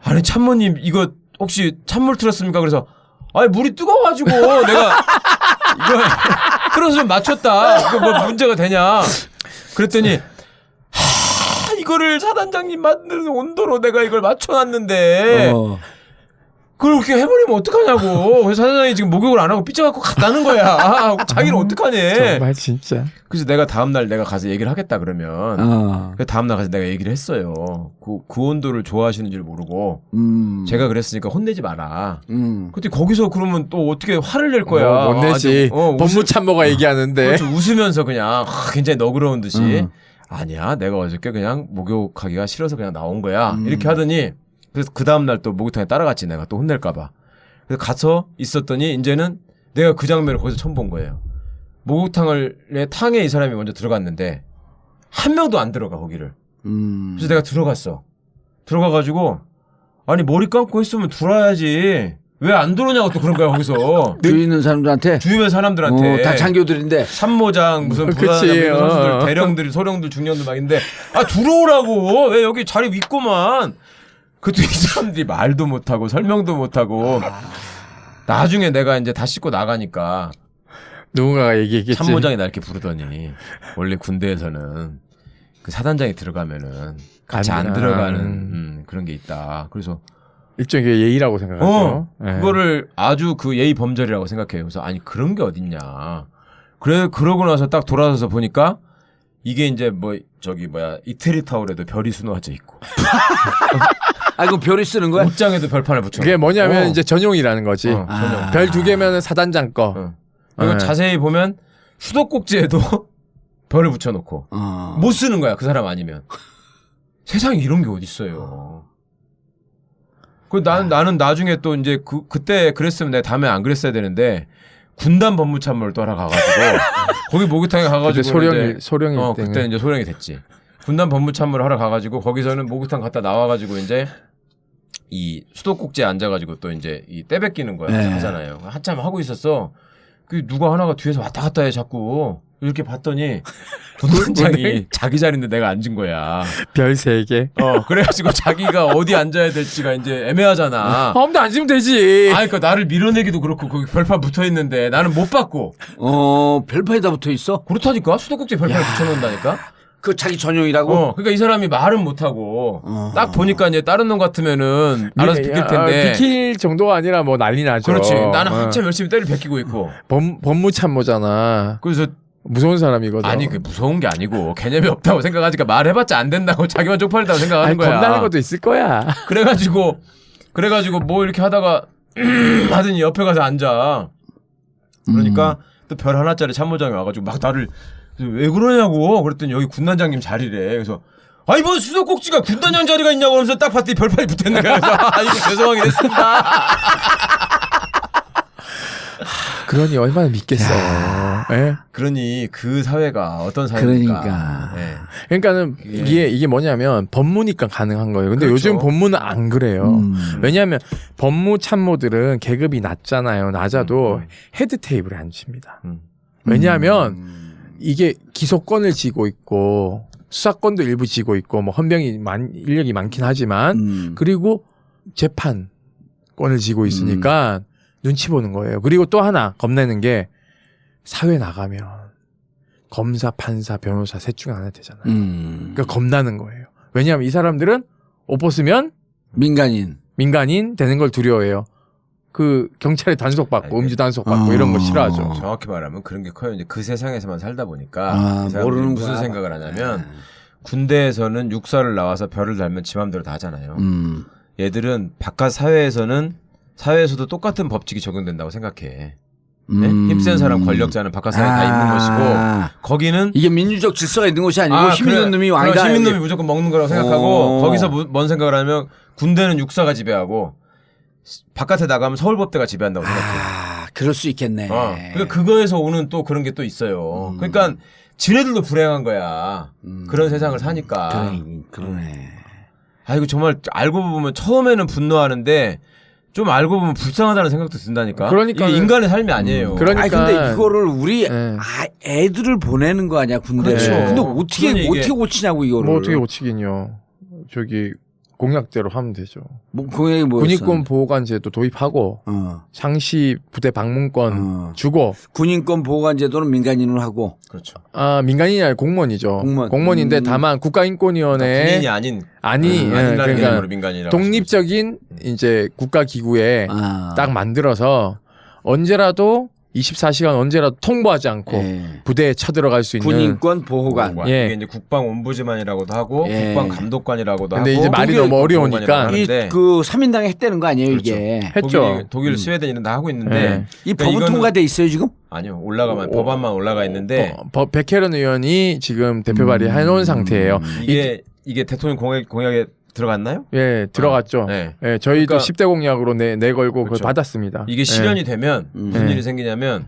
아니 참모님 이거 혹시 찬물 틀었습니까? 그래서 아니 물이 뜨거워가지고 내가 이거 틀어서 좀 맞췄다. 이거 뭐 문제가 되냐? 그랬더니 이거를 사단장님 만드는 온도로 내가 이걸 맞춰놨는데 그걸 그렇게 해버리면 어떡하냐고. 그래서 사단장이 지금 목욕을 안 하고 삐져갖고 갔다는 거야. 자기는 어떡하니. 정말 진짜. 그래서 내가 다음날 내가 가서 얘기를 하겠다 그러면 그래서 다음날 가서 내가 얘기를 했어요. 그 온도를 좋아하시는 줄 모르고 제가 그랬으니까 혼내지 마라. 근데 거기서 그러면 또 어떻게 화를 낼 거야. 못 내지. 법무참모가 얘기하는데. 그렇죠. 웃으면서 그냥 굉장히 너그러운 듯이 아니야 내가 어저께 그냥 목욕하기가 싫어서 그냥 나온 거야. 이렇게 하더니 그래서 그 다음날 또 목욕탕에 따라갔지 내가 또 혼낼까봐. 그래서 가서 있었더니 이제는 내가 그 장면을 거기서 처음 본 거예요. 목욕탕에 이 사람이 먼저 들어갔는데 한 명도 안 들어가 거기를. 그래서 내가 들어갔어. 들어가가지고 아니 머리 감고 있으면 들어와야지 왜 안 들어오냐고 또 그런 거야 거기서. 주위 있는 사람들한테. 주위의 사람들한테. 다 장교들인데. 참모장 무슨 부사장 선수들 대령들 소령들 중령들 막 있는데 아 들어오라고 왜 여기 자리 있고만. 그것도 이 사람들이 말도 못하고 설명도 못하고 나중에 내가 이제 다 씻고 나가니까 누군가가 얘기했겠지. 참모장이 나 이렇게 부르더니 원래 군대에서는 그 사단장이 들어가면은 같이 안 들어가는 그런 게 있다. 그래서 일종의 예의라고 생각하죠. 그거를 아주 그 예의 범절이라고 생각해요. 그래서 아니 그런 게 어딨냐. 그러고 나서 딱 돌아서서 보니까 이게 이제 뭐 저기 뭐야 이태리 타월에도 별이 수놓아져 있고. 아 이거 별이 쓰는 거야? 옷장에도 별판을 붙여. 그게 뭐냐면 이제 전용이라는 거지. 전용. 별 2개면 사단장 거. 그리고 자세히 보면 수도꼭지에도 별을 붙여놓고 못 쓰는 거야 그 사람 아니면. 세상에 이런 게 어딨어요. 나는 나중에 또 이제 그때 그랬으면 내가 다음에 안 그랬어야 되는데 군단 법무참모를 또 하러 가가지고 거기 목욕탕에 가가지고 소령이 그때 이제 소령이 됐지. 군단 법무참모를 하러 가가지고 거기서는 목욕탕 갔다 나와가지고 이제 이 수도꼭지에 앉아가지고 또 이제 이 때 뺏기는 거야 하잖아요. 한참 하고 있었어. 그 누가 하나가 뒤에서 왔다 갔다 해 자꾸. 이렇게 봤더니 군단장이 자기 자리인데 내가 앉은 거야. 별 3개. 그래가지고 자기가 어디 앉아야 될지가 이제 애매하잖아. 아무도 앉으면 되지. 그러니까 나를 밀어내기도 그렇고 거기 별판 붙어 있는데 나는 못 받고. 별판에다 붙어 있어? 그렇다니까 수도꼭지 별판에 붙여놓는다니까. 그 자기 전용이라고? 그러니까 이 사람이 말은 못하고 딱 보니까 이제 다른 놈 같으면은 알아서 비킬 텐데. 비킬 정도가 아니라 뭐 난리 나죠. 그렇지. 나는 한참 열심히 때를 베끼고 있고. 법무참모잖아. 그래서 무서운 사람이거든. 아니 그 무서운 게 아니고 개념이 없다고 생각하니까 말해봤자 안 된다고 자기만 쪽팔리다고 생각하는 거야. 겁나는 것도 있을 거야. 그래가지고 뭐 이렇게 하다가 하더니 옆에 가서 앉아. 그러니까 또 별 하나짜리 참모장이 와가지고 막 나를 왜 그러냐고 그랬더니 여기 군단장님 자리래. 그래서 아니 뭐 수도꼭지가 군단장 자리가 있냐고 하면서 딱 봤더니 별판이 붙어있는 거야. 그래서 이거 죄송하게 됐습니다. 그러니 얼마나 믿겠어요. 예? 그러니 그 사회가 어떤 사회입니까? 그러니까. 네. 그러니까는 이게 뭐냐면 법무니까 가능한 거예요. 근데 그렇죠. 요즘 법무는 안 그래요. 왜냐하면 법무 참모들은 계급이 낮잖아요. 낮아도 헤드 테이블에 앉힙니다. 왜냐하면 이게 기소권을 쥐고 있고 수사권도 일부 쥐고 있고 뭐 헌병이 인력이 많긴 하지만 그리고 재판권을 쥐고 있으니까 눈치 보는 거예요. 그리고 또 하나 겁내는 게 사회 나가면 검사, 판사, 변호사 셋 중에 하나 되잖아요. 그러니까 겁나는 거예요. 왜냐하면 이 사람들은 옷 벗으면 민간인 되는 걸 두려워해요. 그 경찰에 단속 받고 아니, 음주 단속 받고 이런 거 싫어하죠. 정확히 말하면 그런 게 커요. 이제 그 세상에서만 살다 보니까 아, 이 사람들이 모르는 무슨 거야. 생각을 하냐면 군대에서는 육사를 나와서 별을 달면 지 맘대로 다 하잖아요. 얘들은 바깥 사회에서도 똑같은 법칙이 적용된다고 생각해. 네? 힘센 사람 권력자는 바깥 사회에 다 있는 것이고 거기는 이게 민주적 질서가 있는 것이 아니고 힘 있는 놈이 왕이다. 그럼 힘 있는 놈이 이게. 무조건 먹는 거라고 생각하고 오. 거기서 뭔 생각을 하면 군대는 육사가 지배하고 바깥에 나가면 서울법대가 지배한다고 생각해. 아, 그럴 수 있겠네. 그러니까 그거에서 오는 또 그런 게 또 있어요. 그러니까 지네들도 불행한 거야. 그런 세상을 사니까. 그러네. 아 이거 정말 알고 보면 처음에는 분노하는데 좀 알고 보면 불쌍하다는 생각도 든다니까. 그러니까는- 이게 인간의 삶이 아니에요. 그러니까- 아니 근데 이거를 우리 네. 애들을 보내는 거 아니야 군대. 그렇죠. 근데 그건 어떻게 이게- 고치냐고 이거를. 뭐 어떻게 고치긴요. 저기 공약대로 하면 되죠. 뭐 공약이 뭐였어? 군인권 보호관제도 도입하고 상시 부대 방문권 주고 군인권 보호관 제도는 민간인으로 하고. 그렇죠. 아 민간인이 아니라 공무원이죠. 공무원. 공무원인데 다만 국가인권위원회 군인이 아닌 아니라는 아니라는 그러니까 개념으로 민간이라고. 독립적인 이제 국가기구에 딱 만들어서 언제라도 24시간 언제라도 통보하지 않고 예. 부대에 쳐들어갈 수 있는. 군인권 보호관. 예. 이게 이제 국방 온부즈만이라고도 하고 예. 국방 감독관이라고도 근데 하고. 이제 말이 독일 너무 어려우니까. 국방관이라고 이 하는데 그 3인당에 했다는 거 아니에요 그렇죠. 이게? 했죠. 독일, 스웨덴 이런 다 하고 있는데 예. 이 그러니까 법은 이거는- 통과돼 있어요 지금? 아니요 올라가면 법안만 올라가 있는데 백혜련 의원이 지금 대표 발의해 놓은 상태예요. 이게 대통령 공약에 들어갔나요? 예, 들어갔죠. 네. 예, 저희도 그러니까- 10대 공약으로 내걸고 그걸 그렇죠. 받았습니다. 이게 실현이 예. 되면 무슨 일이 생기냐면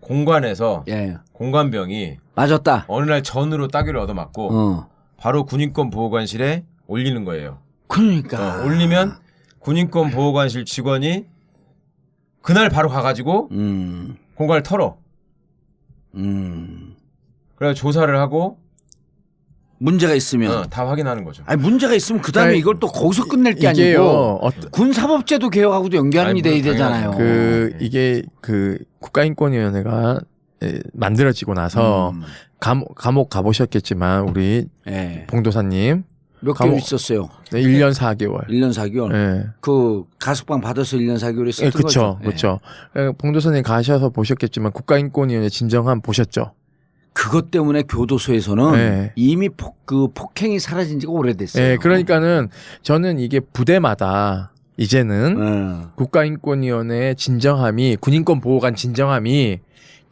공관에서 예. 공관병이 맞았다. 어느 날 전으로 따귀를 얻어맞고 바로 군인권 보호관실에 올리는 거예요. 그러니까. 올리면 군인권 보호관실 직원이 그날 바로 가가지고 공간을 털어. 그래서 조사를 하고 문제가 있으면. 다 확인하는 거죠. 아니 문제가 있으면 그 다음에 아니, 이걸 또 거기서 끝낼 게 이게요. 아니고 군사법제도 개혁하고도 연결이 아니, 돼야 물론 되잖아요. 이게 그 국가인권위원회가 만들어지고 나서 감옥 가보셨겠지만 우리 예. 봉도사님 몇 개월 있었어요? 네, 1년 4개월. 1년 4개월. 예. 그 가석방 받아서 1년 4개월 예, 있었던 그렇죠, 거죠. 예. 그렇죠. 봉도사님 가셔서 보셨겠지만 국가인권위원회 진정함 보셨죠? 그것 때문에 교도소에서는 네. 이미 폭행이 사라진 지가 오래됐어요. 예, 그러니까는 저는 이게 부대마다 이제는 예. 국가인권위원회 진정함이 군인권 보호관 진정함이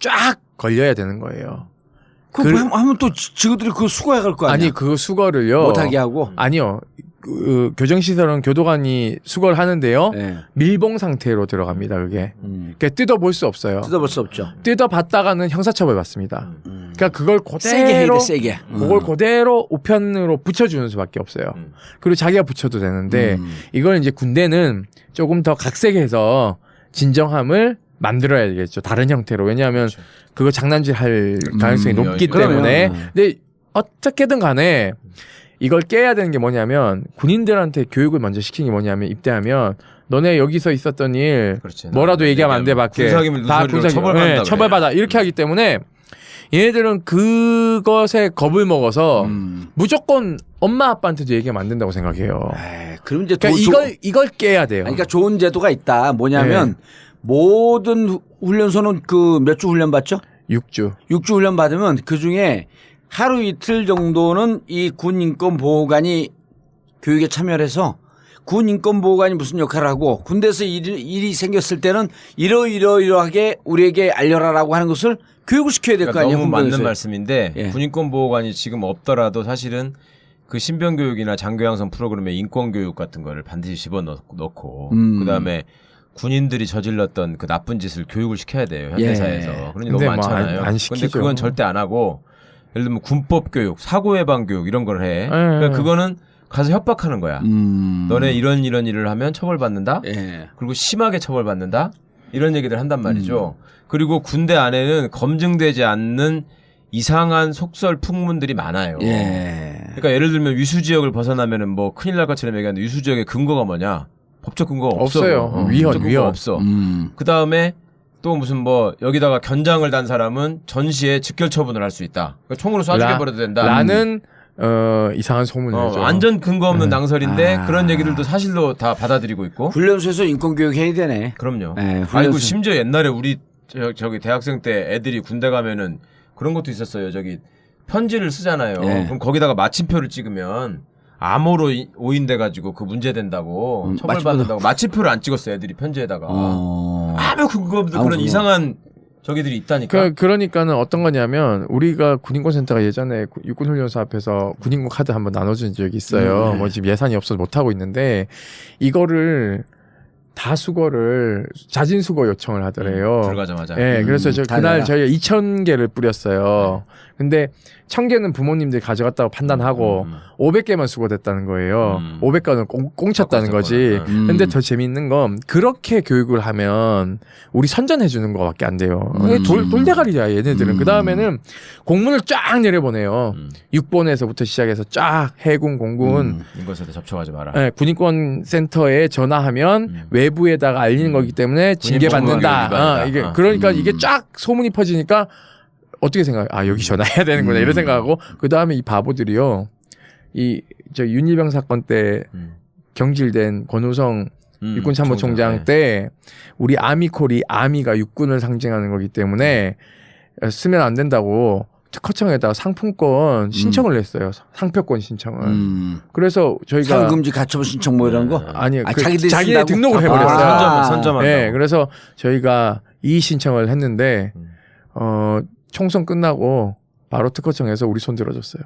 쫙 걸려야 되는 거예요. 하면 또 지그들이 그거 수거해 갈 거 아니야? 아니 그 수거를요. 못하게 하고. 아니요. 그 교정시설은 교도관이 수거를 하는데요. 예. 밀봉 상태로 들어갑니다. 그게. 그러니까 뜯어볼 수 없어요. 뜯어볼 수 없죠. 뜯어봤다가는 형사처벌 받습니다. 그러니까 그걸 세게 해야 그대로 돼, 세게. 그걸 그대로 우편으로 붙여주는 수밖에 없어요. 그리고 자기가 붙여도 되는데 이걸 이제 군대는 조금 더 각색해서 진정함을 만들어야 되겠죠. 다른 형태로. 왜냐하면 그거 장난질 할 가능성이 높기 그러면. 때문에. 근데 어떻게든 간에 이걸 깨야 되는 게 뭐냐면 군인들한테 교육을 먼저 시키는 게 뭐냐면 입대하면 너네 여기서 있었던 일 그렇지. 뭐라도 얘기하면 안 돼 밖에 군사기밀 누설이로 군사기밀. 처벌받는다 그래. 처벌받아 이렇게 하기 때문에 얘네들은 그것에 겁을 먹어서 무조건 엄마 아빠한테도 얘기하면 안 된다고 생각해요. 에이, 그럼 이제 그러니까 이걸 깨야 돼요. 그러니까 좋은 제도가 있다. 뭐냐면 네. 모든 훈련소는 그 몇 주 훈련 받죠? 6주. 6주 훈련 받으면 그 중에 하루 이틀 정도는 이 군인권 보호관이 교육에 참여를 해서 군인권 보호관이 무슨 역할을 하고 군대에서 일이 생겼을 때는 이러이러하게 우리에게 알려라라고 하는 것을 교육을 시켜야 될 거 그러니까 아니에요. 너무 맞는 훈련소에. 말씀인데 예. 군인권 보호관이 지금 없더라도 사실은 그 신병교육이나 장교양성 프로그램에 인권교육 같은 거를 반드시 집어넣고 그다음에 군인들이 저질렀던 그 나쁜 짓을 교육을 시켜야 돼요. 현대사에서. 예. 그런데 근데 너무 뭐 많잖아요. 안 시키죠. 근데 그건 절대 안 하고 예를 들면 군법 교육, 사고 예방 교육 이런 걸 해. 그러니까 그거는 가서 협박하는 거야. 너네 이런 일을 하면 처벌받는다. 예. 그리고 심하게 처벌받는다. 이런 얘기들 한단 말이죠. 그리고 군대 안에는 검증되지 않는 이상한 속설 풍문들이 많아요. 예. 그러니까 예를 들면 위수 지역을 벗어나면은 뭐 큰일 날 것처럼 얘기하는데 위수 지역의 근거가 뭐냐? 법적 근거가 없어요. 없어. 위헌, 법적 근거가 위헌. 없어. 그 다음에 또 무슨 뭐 여기다가 견장을 단 사람은 전시에 즉결 처분을 할 수 있다. 그러니까 총으로 쏴 죽여버려도 된다. 라는 이상한 소문을 내죠. 완전 근거 없는 낭설인데 아. 그런 얘기들도 사실로 다 받아들이고 있고. 훈련소에서 인권교육 해야 되네. 그럼요. 네, 아이고 훈련소. 심지어 옛날에 우리 저기 대학생 때 애들이 군대 가면은 그런 것도 있었어요. 저기 편지를 쓰잖아요. 네. 그럼 거기다가 마침표를 찍으면 암호로 오인돼 가지고 그 문제 된다고 처벌받는다고 마침표를 안 찍었어요. 애들이 편지에다가 아무 근거 없는 그런 이상한 저기들이 있다니까. 그러니까는 어떤 거냐면 우리가 군인권센터가 예전에 육군훈련소 앞에서 군인권 카드 한번 나눠준 적이 있어요. 뭐 지금 예산이 없어서 못 하고 있는데 이거를 다 수거를 자진 수거 요청을 하더래요. 들어가자마자. 네, 그래서 그날 다녀라. 저희가 2,000개를 뿌렸어요. 근데 1,000개는 부모님들이 가져갔다고 판단하고 500개만 수거됐다는 거예요. 500건을 꽁쳤다는 거지. 근데 더 재미있는 건 그렇게 교육을 하면 우리 선전해 주는 거밖에 안 돼요. 돌대가리야 얘네들은. 그 다음에는 공문을 쫙 내려보내요. 6번에서부터 시작해서 쫙 해군, 공군, 인권센터 접촉하지 마라. 네, 군인권센터에 전화하면 외부에다가 알리는 거기 때문에 징계받는다. 이게 그러니까 이게 쫙 소문이 퍼지니까 어떻게 생각해? 아 여기 전화해야 되는구나 이런 생각하고 그 다음에 이 바보들이요. 저 윤일병 사건 때 경질된 권우성 육군참모총장 때 우리 아미콜이 아미가 육군을 상징하는 거기 때문에 쓰면 안 된다고 특허청에다가 상품권 신청을 냈어요. 상표권 신청을. 그래서 저희가 상금지 가처분 신청 뭐 이런 거? 아니요. 자기들이 자기네 쓴다고? 등록을 해버렸어요. 선점한다고. 네, 그래서 저희가 이의 신청을 했는데 총선 끝나고 바로 특허청에서 우리 손 들어줬어요.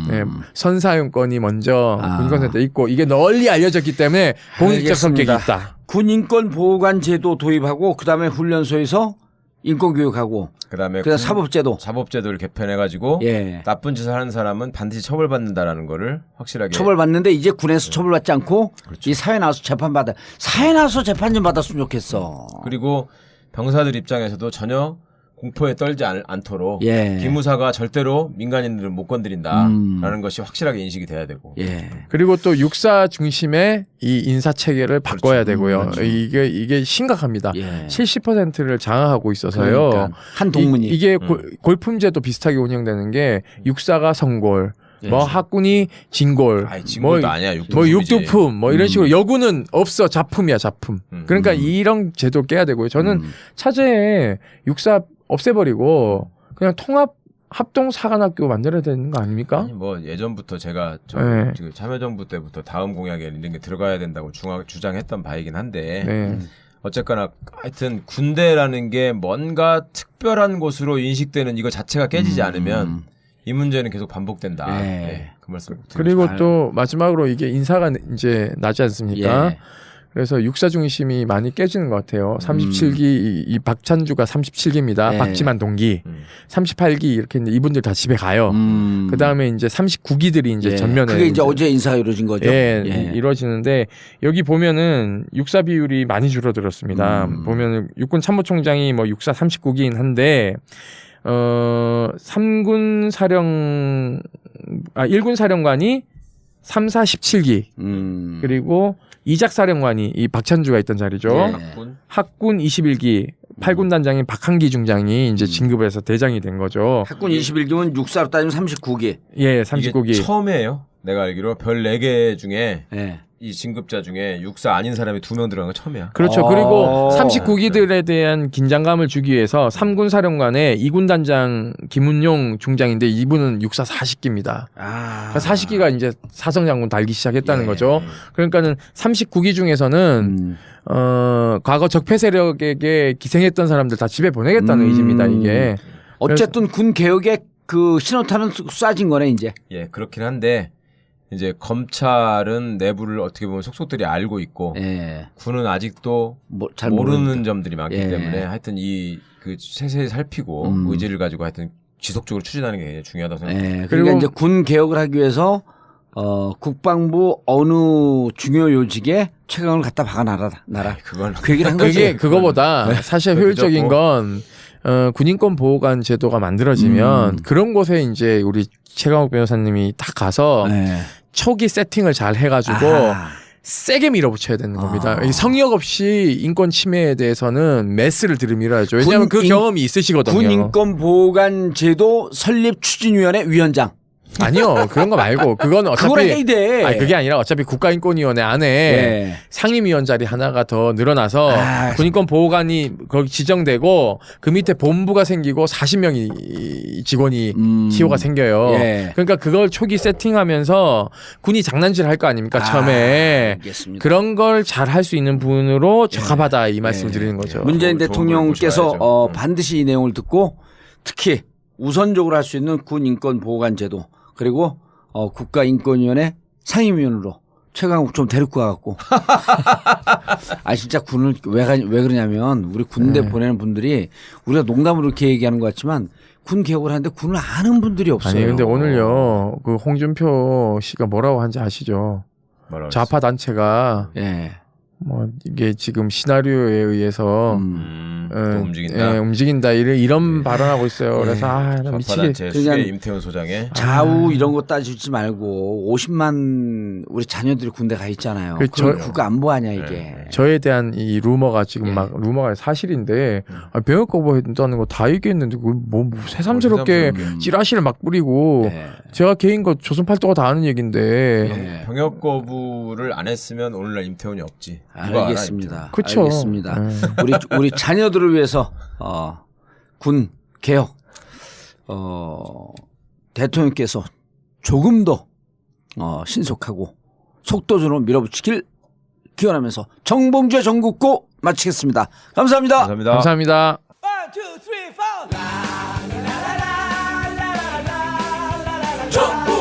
네, 선사용권이 먼저 군인권센터 있고 이게 널리 알려졌기 때문에 공익적 성격이 있다. 군인권 보호관 제도 도입하고 그다음에 훈련소에서 인권 교육하고 그다음에 사법제도. 사법제도를 개편해가지고 예. 나쁜 짓을 하는 사람은 반드시 처벌받는다라는 거를 확실하게 처벌받는데 이제 군에서 처벌받지 않고 이 사회 나와서 재판받아. 사회 나와서 재판 좀 받았으면 좋겠어. 그리고 병사들 입장에서도 전혀 공포에 떨지 않도록 예. 기무사가 절대로 민간인들은 못 건드린다라는 것이 확실하게 인식이 돼야 되고. 예. 그리고 또 육사 중심의 이 인사 체계를 바꿔야 되고요. 이게 심각합니다. 예. 70%를 장악하고 있어서요. 그러니까 한 동문이. 이게 골품제도 비슷하게 운영되는 게 육사가 성골, 뭐 학군이 진골, 아니, 진골도 아니야. 뭐 육두품, 뭐 이런 식으로 여군은 없어 잡품이야 잡품. 그러니까 이런 제도 깨야 되고요. 저는 차제에 육사 없애버리고 그냥 통합 합동 사관학교 만들어야 되는 거 아닙니까? 아니 뭐 예전부터 제가 네. 지금 참여정부 때부터 다음 공약에 이런 게 들어가야 된다고 주장했던 바이긴 한데 네. 어쨌거나 하여튼 군대라는 게 뭔가 특별한 곳으로 인식되는 이거 자체가 깨지지 않으면 이 문제는 계속 반복된다. 예. 네, 그 말씀 드리고 그리고 싶어요. 또 마지막으로 이게 인사가 이제 나지 않습니까? 예. 그래서 육사 중심이 많이 깨지는 것 같아요. 37기 이 박찬주가 37기입니다. 예. 박지만 동기. 38기 이렇게 이제 이분들 다 집에 가요. 그 다음에 이제 39기들이 이제 예. 전면에 그게 이제 어제 인사가 이루어진 거죠. 예, 이루어지는데 여기 보면은 육사 비율이 많이 줄어들었습니다. 보면은 육군 참모총장이 뭐 육사 39기인 한데 3군 사령 1군 사령관이 3, 4, 17기 그리고 이작 사령관이 이 박찬주가 있던 자리죠. 예. 학군 21기 8군 단장인 박한기 중장이 이제 진급해서 대장이 된 거죠. 학군 21기면 육사로 따지면 39기. 예, 이게 39기. 처음이에요. 내가 알기로 별 4개 중에 예. 이 진급자 중에 육사 아닌 사람이 2명 들어간 거 처음이야. 그렇죠. 아. 그리고 39기들에 대한 긴장감을 주기 위해서 3군 사령관의 2군 단장 김은용 중장인데 이분은 육사 40기입니다. 아. 40기가 이제 사성장군 달기 시작했다는 예. 거죠. 그러니까는 39기 중에서는 과거 적폐 세력에게 기생했던 사람들 다 집에 보내겠다는 의지입니다. 이게. 어쨌든 군 개혁의 그 신호탄은 쏴진 거네 이제. 예, 그렇긴 한데 이제 검찰은 내부를 어떻게 보면 속속들이 알고 있고 예. 군은 아직도 뭐, 잘 모르는 점들이 많기 예. 때문에 하여튼 이 그 세세히 살피고 의지를 가지고 하여튼 지속적으로 추진하는 게 굉장히 중요하다고 생각합니다. 예. 그리고- 그러니까 이제 군 개혁을 하기 위해서 국방부 어느 중요 요직에 최강을 갖다 박아놔라. 그건 그 얘기를 한 거지. 그게 그거보다 사실 그죠. 효율적인 뭐. 건 군인권 보호관 제도가 만들어지면 그런 곳에 이제 우리 최강욱 변호사님이 딱 가서 예. 초기 세팅을 잘 해가지고 아하. 세게 밀어붙여야 되는 겁니다. 아. 이 성역 없이 인권 침해에 대해서는 메스를 들이밀어야죠. 왜냐하면 그 군 경험이 있으시거든요. 군인권 보호관 제도 설립 추진위원회 위원장. 아니요 그런 거 말고 그건 그걸 해야 어차피 돼. 아니 그게 아니라 어차피 국가인권위원회 안에 예. 상임위원 자리 하나가 더 늘어나서 아, 군인권 보호관이 거기 지정되고 그 밑에 본부가 생기고 40명이 직원이 TO가 생겨요. 예. 그러니까 그걸 초기 세팅하면서 군이 장난질 할 거 아닙니까 처음에 알겠습니다. 그런 걸 잘 할 수 있는 분으로 적합하다 이 말씀을 드리는 거죠. 문재인 좋은 대통령께서 걸 보셔야죠. 반드시 이 내용을 듣고 특히 우선적으로 할 수 있는 군 인권 보호관 제도 그리고 국가인권위원회 상임위원으로 최강욱 좀 데리고 가갖고 아 진짜 군을 왜 그러냐면 우리 군대 보내는 분들이 우리가 농담으로 이렇게 얘기하는 것 같지만 군 개혁을 하는데 군을 아는 분들이 없어요. 아니 근데 오늘요 그 홍준표 씨가 뭐라고 한지 아시죠? 뭐라고 좌파 단체가 예. 뭐 이게 지금 시나리오에 의해서 또 움직인다. 움직인다 이런 발언하고 있어요. 그래서 나 미치게 제 그냥 수계 임태훈 소장의 좌우 이런 거 따지지 말고 50만 우리 자녀들이 군대 가 있잖아요. 그 그럼 저- 국가 안보 아니야 이게. 저에 대한 이 루머가 지금 예. 막 루머가 사실인데 병역 거부했다는 거 다 얘기했는데 뭐 새삼스럽게 새삼스럽게. 찌라시를 막 뿌리고 예. 제가 개인 거 조선팔도가 다 아는 얘긴데 예. 병역 거부를 안 했으면 오늘날 임태훈이 없지. 누가 알아, 알겠습니다. 그쵸. 알겠습니다. 우리 자녀들을 위해서 군 개혁 대통령께서 조금 더 신속하고 속도적으로 밀어붙이길 기원하면서 정봉주의 전국고 마치겠습니다. 감사합니다. 감사합니다. 감사합니다. 1, 2, 3, 4. 전국